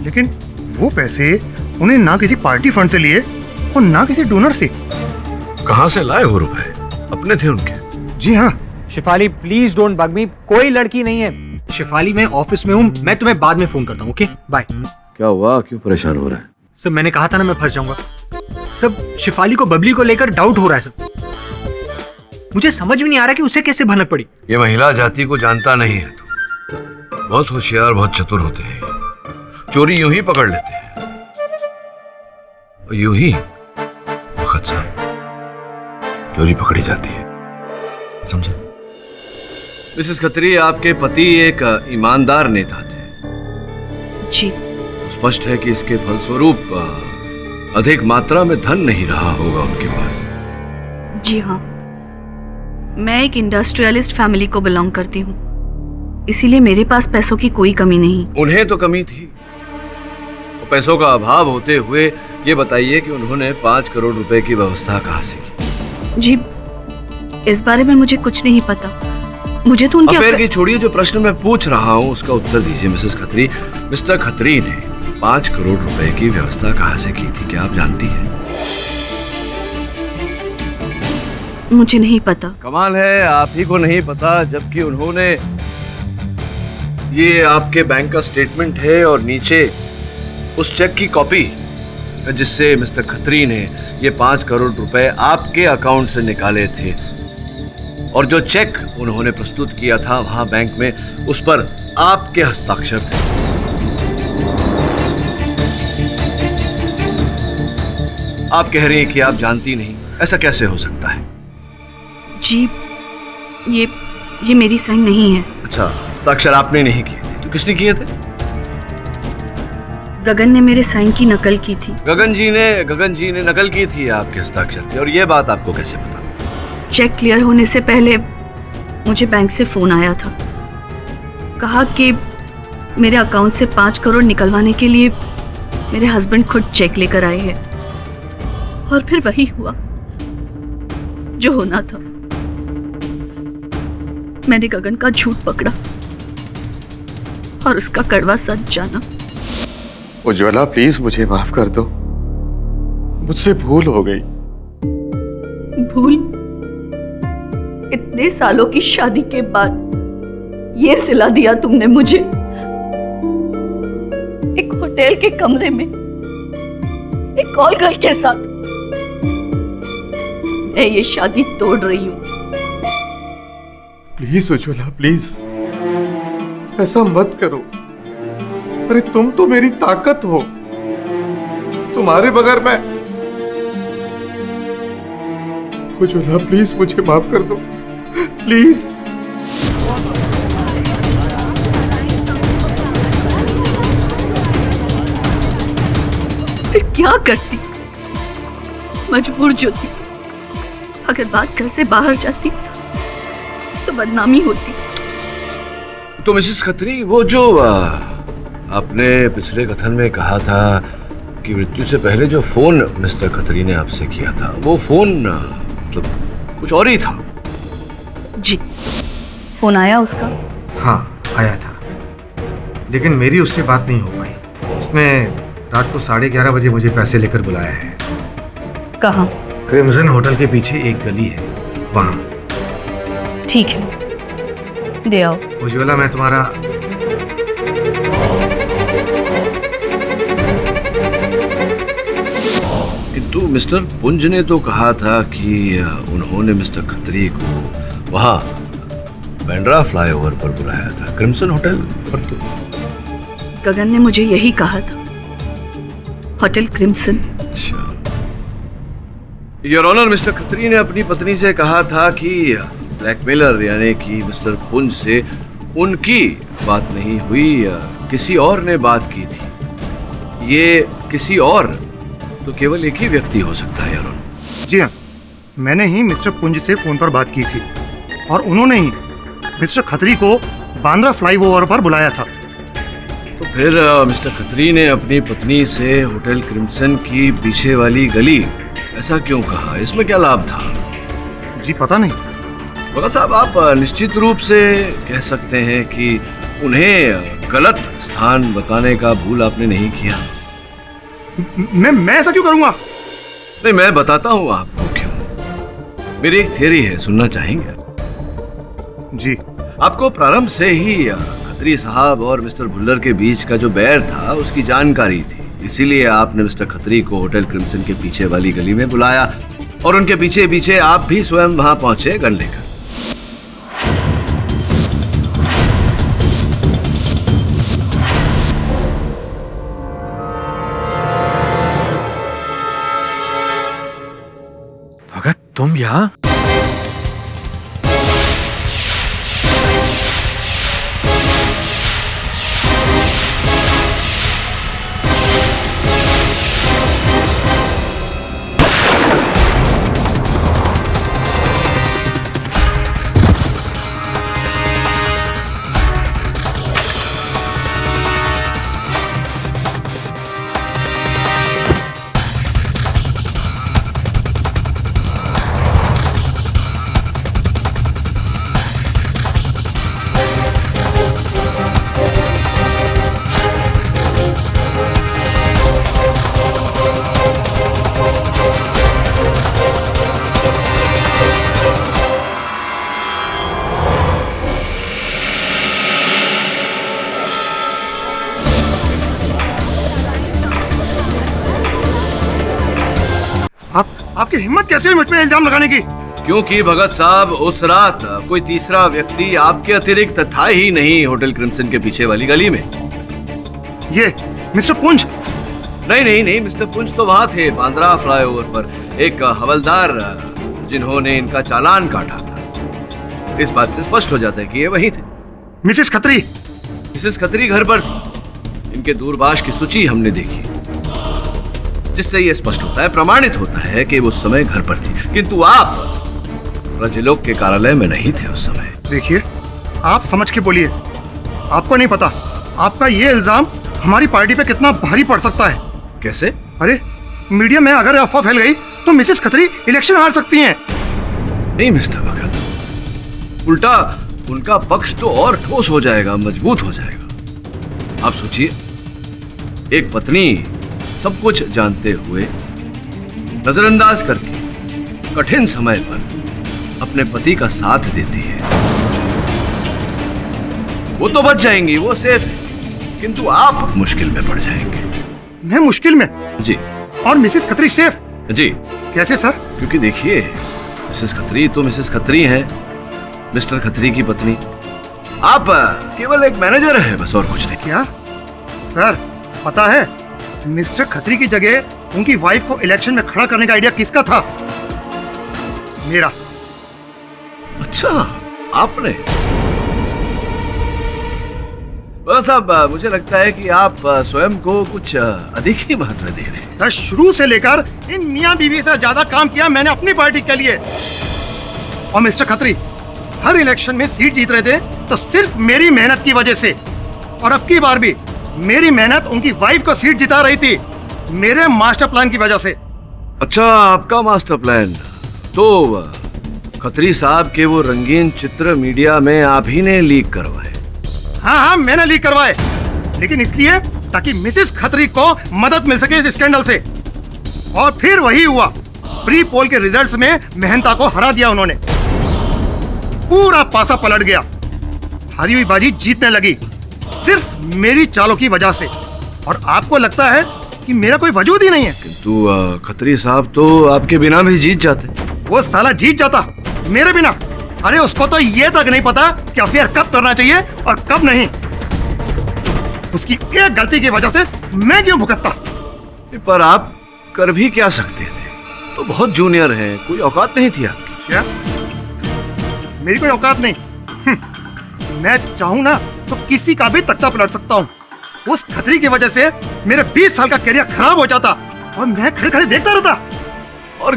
लेकिन वो पैसे उन्हें ना किसी पार्टी फंड से लिए और ना किसी डोनर से। कहां से लाए वो रुपए? अपने थे उनके। जी हाँ। शिफाली प्लीज डोंट बग मी, कोई लड़की नहीं है। शिफाली मैं ऑफिस में हूँ, मैं तुम्हें बाद में फोन करता हूँ। Okay bye. क्या हुआ, क्यों परेशान हो रहा है? सर मैंने कहा था ना मैं फंस जाऊंगा। सब शिफाली को बबली को लेकर डाउट हो रहा है सब। मुझे समझ में नहीं आ रहा कि उसे कैसे भनक पड़ी। ये महिला जाति को जानता नहीं है तो बहुत होशियार, बहुत चतुर होते हैं। चोरी यूं ही पकड़ लेते हैं और यूं ही वक्त साहब चोरी पकड़ी जाती है, समझे? मिसेस खत्री, आपके पति एक ईमानदार नेता थे। जी। स्पष्ट है कि इसके फलस्वरूप अधिक मात्रा में धन नहीं रहा होगा उनके पास। जी हाँ, मैं एक इंडस्ट्रियलिस्ट फैमिली को बिलोंग करती हूँ, इसीलिए मेरे पास पैसों की कोई कमी नहीं। उन्हें तो कमी थी, और पैसों का अभाव होते हुए ये बताइए कि उन्होंने 5 करोड़ रुपए की व्यवस्था कहाँ से की? जी, इस बारे में मुझे कुछ नहीं पता। मुझे तो उनके अफेयर की छोड़िए, जो प्रश्न मैं पूछ रहा हूँ उसका उत्तर दीजिए मिसेस खत्री। मिस्टर खत्री ने 5 करोड़ रुपए की व्यवस्था कहाँ से की थी, क्या आप जानती हैं? मुझे नहीं पता। कमाल है, आप ही को नहीं पता, जबकि उन्होंने, ये आपके बैंक का स्टेटमेंट है और नीचे उस चेक की कॉपी जिससे मिस्टर खत्री ने ये 5 करोड़ रुपए आपके अकाउंट से निकाले थे, और जो चेक उन्होंने प्रस्तुत किया था वहां बैंक में, उस पर आपके हस्ताक्षर थे। आप कह रही हैं कि आप जानती नहीं, ऐसा कैसे हो सकता है? जी, ये मेरी साइन नहीं है। अच्छा, हस्ताक्षर आपने नहीं किए थे, तो किसने किए थे? गगन ने मेरे साइन की नकल की थी। गगन जी ने नकल की थी आपके हस्ताक्षर की, और ये बात आपको कैसे पता? चेक क्लियर होने से पहले मुझे बैंक से फोन आया था, कहा कि मेरे अकाउंट से 5 करोड़ निकलवाने के लिए मेरे हस्बैंड खुद चेक लेकर आए हैं, और फिर वही हुआ जो होना था। मैंने गगन का झूठ पकड़ा और उसका कड़वा सच जाना। उज्ज्वला प्लीज मुझे माफ कर दो, मुझसे भूल हो गई। भूल? इतने सालों की शादी के बाद ये सिला दिया तुमने मुझे, एक होटल के कमरे में एक कॉल गर्ल के साथ। मैं ये शादी तोड़ रही हूँ। प्लीज उज्ज्वला प्लीज ऐसा मत करो। अरे तुम तो मेरी ताकत हो, तुम्हारे बगैर मैं। उज्ज्वला प्लीज मुझे माफ कर दो, प्लीज। फिर क्या करती? मजबूर जो थी। अगर बात घर से बाहर जाती तो बदनामी होती। तो मिसेस खत्री, वो जो आपने पिछले कथन में कहा था कि मृत्यु से पहले जो फोन मिस्टर खत्री ने आपसे किया था, वो फोन मतलब कुछ और ही था? जी, फोन आया उसका? हाँ आया था, लेकिन मेरी उससे बात नहीं हो पाई। उसने रात को 11:30 बजे मुझे पैसे लेकर बुलाया है। कहाँ? क्रिम्सन होटल के पीछे एक गली है, वहाँ। ठीक है, दे आओ। उज्ज्वला मैं तुम्हारा किंतु मिस्टर पुंज ने तो कहा था कि उन्होंने मिस्टर खत्री को वहां बांद्रा फ्लाईओवर पर बुलाया था, क्रिम्सन होटल पर। तो गगन ने मुझे यही कहा था, hotel Crimson. Your honour, mister Khatri ने अपनी पत्नी से कहा था कि ब्लैकमेलर यानी कि मिस्टर पुंज से उनकी बात नहीं हुई, किसी और ने बात की थी। ये किसी और तो केवल एक ही व्यक्ति हो सकता है, योर ऑनर। जी हाँ, मैंने ही मिस्टर पुंज से फोन पर बात की थी और उन्होंने ही मिस्टर खत्री को बांद्रा फ्लाईओवर पर बुलाया था। तो फिर मिस्टर खत्री ने अपनी पत्नी से होटल क्रिम्सन की पीछे वाली गली ऐसा क्यों कहा? इसमें क्या लाभ था? जी पता नहीं। बगा साहब, आप निश्चित रूप से कह सकते हैं कि उन्हें गलत स्थान बताने का भूल आपने नहीं किया। मैं ऐसा क्यों करूंगा? नहीं, मैं बताता हूँ आपको क्यों। मेरी एक थियरी है, सुनना चाहेंगे? जी। आपको प्रारंभ से ही खत्री साहब और मिस्टर भुल्लर के बीच का जो बैर था उसकी जानकारी थी, इसीलिए आपने मिस्टर खत्री को होटल क्रिम्सन के पीछे वाली गली में बुलाया और उनके पीछे पीछे आप भी स्वयं वहां पहुंचे गन लेकर। भगत, तुम यहाँ? आपकी हिम्मत कैसे हुई मुझ पे इल्जाम लगाने की? क्योंकि भगत साहब, उस रात कोई तीसरा व्यक्ति आपके अतिरिक्त था ही नहीं होटल क्रिम्सन के पीछे वाली गली में। ये मिस्टर पुंज? नहीं नहीं नहीं, मिस्टर पुंज तो वहां थे बांद्रा फ्लाईओवर पर, एक हवलदार जिन्होंने इनका चालान काटा था। इस बात से स्पष्ट हो जाता है कि ये वही थे। मिसेस खत्री? मिसेस खत्री घर पर थी। इनके दूरभाष की सूची हमने देखी, जिससे यह स्पष्ट होता है, प्रमाणित होता है कि वो उस समय घर पर थी, किंतु आप रजलोक के कार्यालय में नहीं थे उस समय। देखिए, आप समझ के बोलिए। आपको नहीं पता आपका ये इल्जाम हमारी पार्टी पे कितना भारी पड़ सकता है। कैसे? अरे, मीडिया में अगर अफवाह फैल गई तो मिसेस खत्री इलेक्शन हार सकती हैं। नहीं मिस्टर भगत, उल्टा उनका पक्ष तो और ठोस हो जाएगा, मजबूत हो जाएगा। आप सोचिए, एक पत्नी सब कुछ जानते हुए नजरअंदाज करके कठिन समय पर अपने पति का साथ देती है। वो तो बच जाएंगी, वो सेफ है, किंतु आप मुश्किल में पड़ जाएंगे। मैं मुश्किल में? जी। और मिसेस खत्री सेफ? जी। कैसे सर? क्योंकि देखिए, मिसेस खत्री तो मिसेस खत्री हैं, मिस्टर खत्री की पत्नी। आप केवल एक मैनेजर हैं, बस, और कुछ नहीं। क्या सर, पता है मिस्टर खत्री की जगह उनकी वाइफ को इलेक्शन में खड़ा करने का आइडिया किसका था? मेरा। अच्छा, आपने? बस अब मुझे लगता है कि आप स्वयं को कुछ अधिक ही महत्व दे रहे हैं। सर, शुरू से लेकर इन मियां बीवी से ज्यादा काम किया मैंने अपनी पार्टी के लिए। और मिस्टर खत्री हर इलेक्शन में सीट जीत रहे थे तो सिर्फ मेरी मेहनत की वजह से, और अब की बार भी मेरी मेहनत उनकी वाइफ को सीट जिता रही थी, मेरे मास्टर प्लान की वजह से। अच्छा, आपका मास्टर प्लान? तो खत्री साहब के वो रंगीन चित्र मीडिया में आप ही ने लीक करवाए? हाँ, मैंने लीक करवाए, लेकिन इसलिए ताकि मिसेस खत्री को मदद मिल सके इस स्कैंडल से। और फिर वही हुआ, प्री पोल के रिजल्ट्स में मेहनता को हरा दिया उन्होंने। पूरा पासा पलट गया, हारी हुई बाजी जीतने लगी सिर्फ मेरी चालों की वजह से। और आपको लगता है कि मेरा कोई वजूद ही नहीं है। किंतु खत्री साहब तो आपके बिना भी जीत जाते। वो साला जीत जाता मेरे बिना। अरे उसको तो ये तक नहीं पता कि अफेयर कब करना चाहिए और कब नहीं। उसकी एक गलती की वजह से मैं क्यों भुगतता? पर आप कर भी क्या सकते थे? तो बहुत जूनियर है, कोई औकात नहीं थी आपकी। क्या मेरी कोई औकात नहीं? मैं चाहूं ना तो किसी का भी तख्ता पलट सकता हूं। उस खतरी की वजह से मेरे 20 साल का करियर खराब हो जाता और मैं खड़े खड़े देखता रहता। और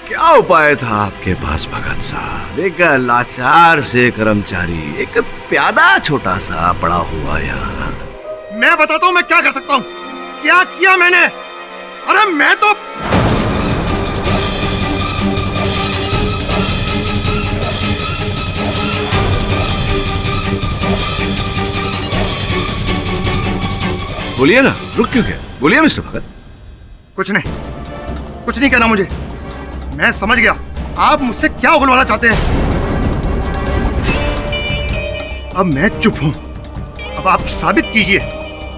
क्या उपाय था आपके पास भगत साहब? एक लाचार से कर्मचारी, एक प्यादा छोटा सा पड़ा हुआ यहाँ। मैं बताता हूँ मैं क्या कर सकता हूँ। क्या किया मैंने? अरे मैं तो बोलिए ना, रुक क्यों गया? बोलिए मिस्टर भगत। कुछ नहीं कहना मुझे। मैं समझ गया आप मुझसे क्या उगलवाना चाहते हैं। अब मैं चुप हूं। अब आप साबित कीजिए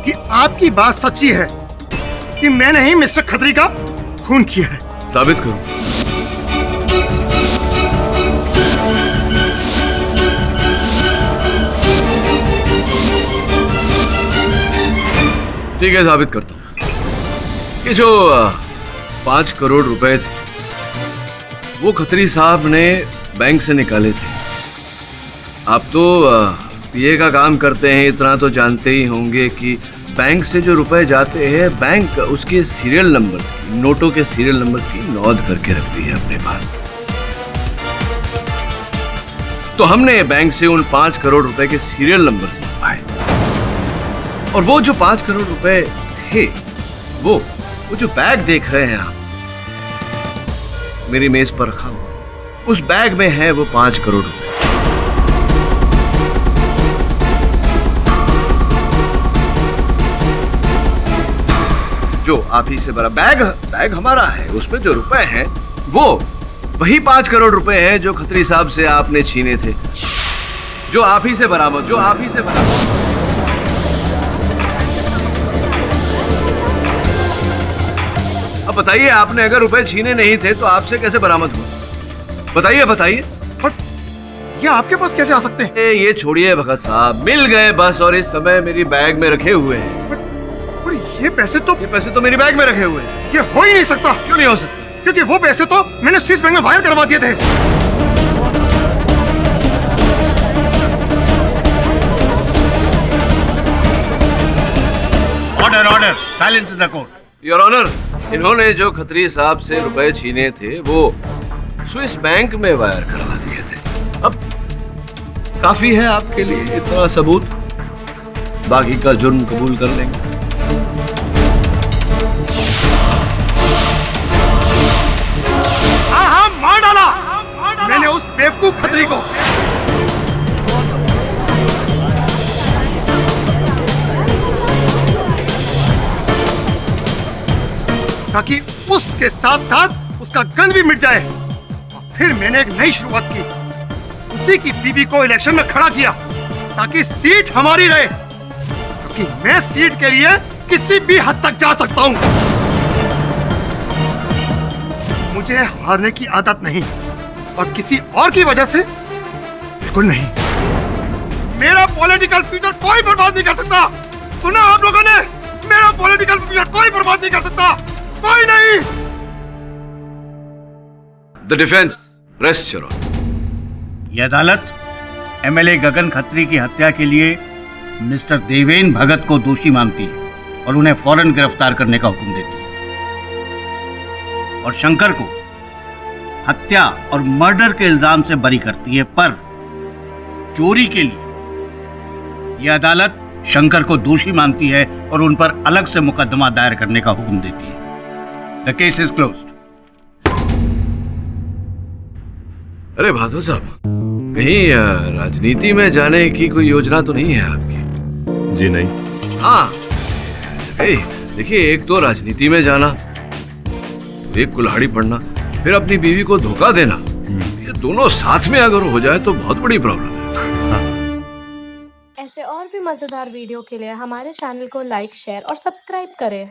कि आपकी बात सच्ची है कि मैंने ही मिस्टर खत्री का खून किया है। साबित करो। ठीक है, साबित करता हूं। ये जो 5 करोड़ रुपए थे वो खत्री साहब ने बैंक से निकाले थे। आप तो पीए का काम करते हैं, इतना तो जानते ही होंगे कि बैंक से जो रुपए जाते हैं बैंक उसके सीरियल नंबर, नोटों के सीरियल नंबर की नोट करके रखती है अपने पास। तो हमने बैंक से उन 5 करोड़ रुपए के सीरियल नंबर पाए और वो जो 5 करोड़ रुपए थे वो जो बैग देख रहे हैं आप मेरी मेज पर रखा हुआ, उस बैग में है वो 5 करोड़ रुपए। जो आप ही से भरा बैग हमारा है, उसमें जो रुपए हैं वो वही 5 करोड़ रुपए हैं जो खत्री साहब से आपने छीने थे, जो आप ही से बरामद। अब बताइए, आपने अगर रुपए छीने नहीं थे तो आपसे कैसे बरामद हुआ? बताइए। ये आपके पास कैसे आ सकते हैं? ये छोड़िए भगत साहब, मिल गए बस, और इस समय मेरी बैग में रखे हुए हैं। ये पैसे तो मेरी बैग में रखे हुए हैं। ये हो ही नहीं सकता। क्यों नहीं हो सकता? क्योंकि वो पैसे तो मैंने स्विस बैंक में वायर करवा दिए थे। Order, silence in the court. Your honour, इन्होंने जो खत्री साहब से रुपए छीने थे वो स्विस बैंक में वायर करवा दिए थे। अब काफी है आपके लिए इतना सबूत, बाकी का जुर्म कबूल कर लेंगे। हाँ, मार डाला मैंने उस बेवकूफ खतरी को। ताकि उसके साथ साथ उसका गन भी मिट जाए। और फिर मैंने एक नई शुरुआत की, उसी की बीवी को इलेक्शन में खड़ा किया ताकि सीट हमारी रहे, क्योंकि मैं सीट के लिए किसी भी हद तक जा सकता हूं। मुझे हारने की आदत नहीं और किसी और की वजह से बिल्कुल नहीं। मेरा पॉलिटिकल फ्यूचर कोई बर्बाद नहीं कर सकता। सुना आप लोगों ने? मेरा पॉलिटिकल फ्यूचर कोई बर्बाद नहीं कर सकता, कोई नहीं। The defence rest your honour. यह अदालत एमएलए गगन खत्री की हत्या के लिए मिस्टर देवेन भगत को दोषी मानती है और उन्हें फौरन गिरफ्तार करने का हुक्म देती है, और शंकर को हत्या और मर्डर के इल्जाम से बरी करती है। पर चोरी के लिए यह अदालत शंकर को दोषी मानती है और उन पर अलग से मुकदमा दायर करने का हुक्म देती है। The case is closed. अरे भादो साहब, कहीं राजनीति में जाने की कोई योजना तो नहीं है आपकी? जी नहीं। हाँ देखिए, एक तो राजनीति में जाना, एक कुल्हाड़ी पड़ना, फिर अपनी बीवी को धोखा देना, ये दोनों साथ में अगर हो जाए तो बहुत बड़ी प्रॉब्लम है। ऐसे और भी मजेदार वीडियो के लिए हमारे चैनल को लाइक, शेयर और सब्सक्राइब करें।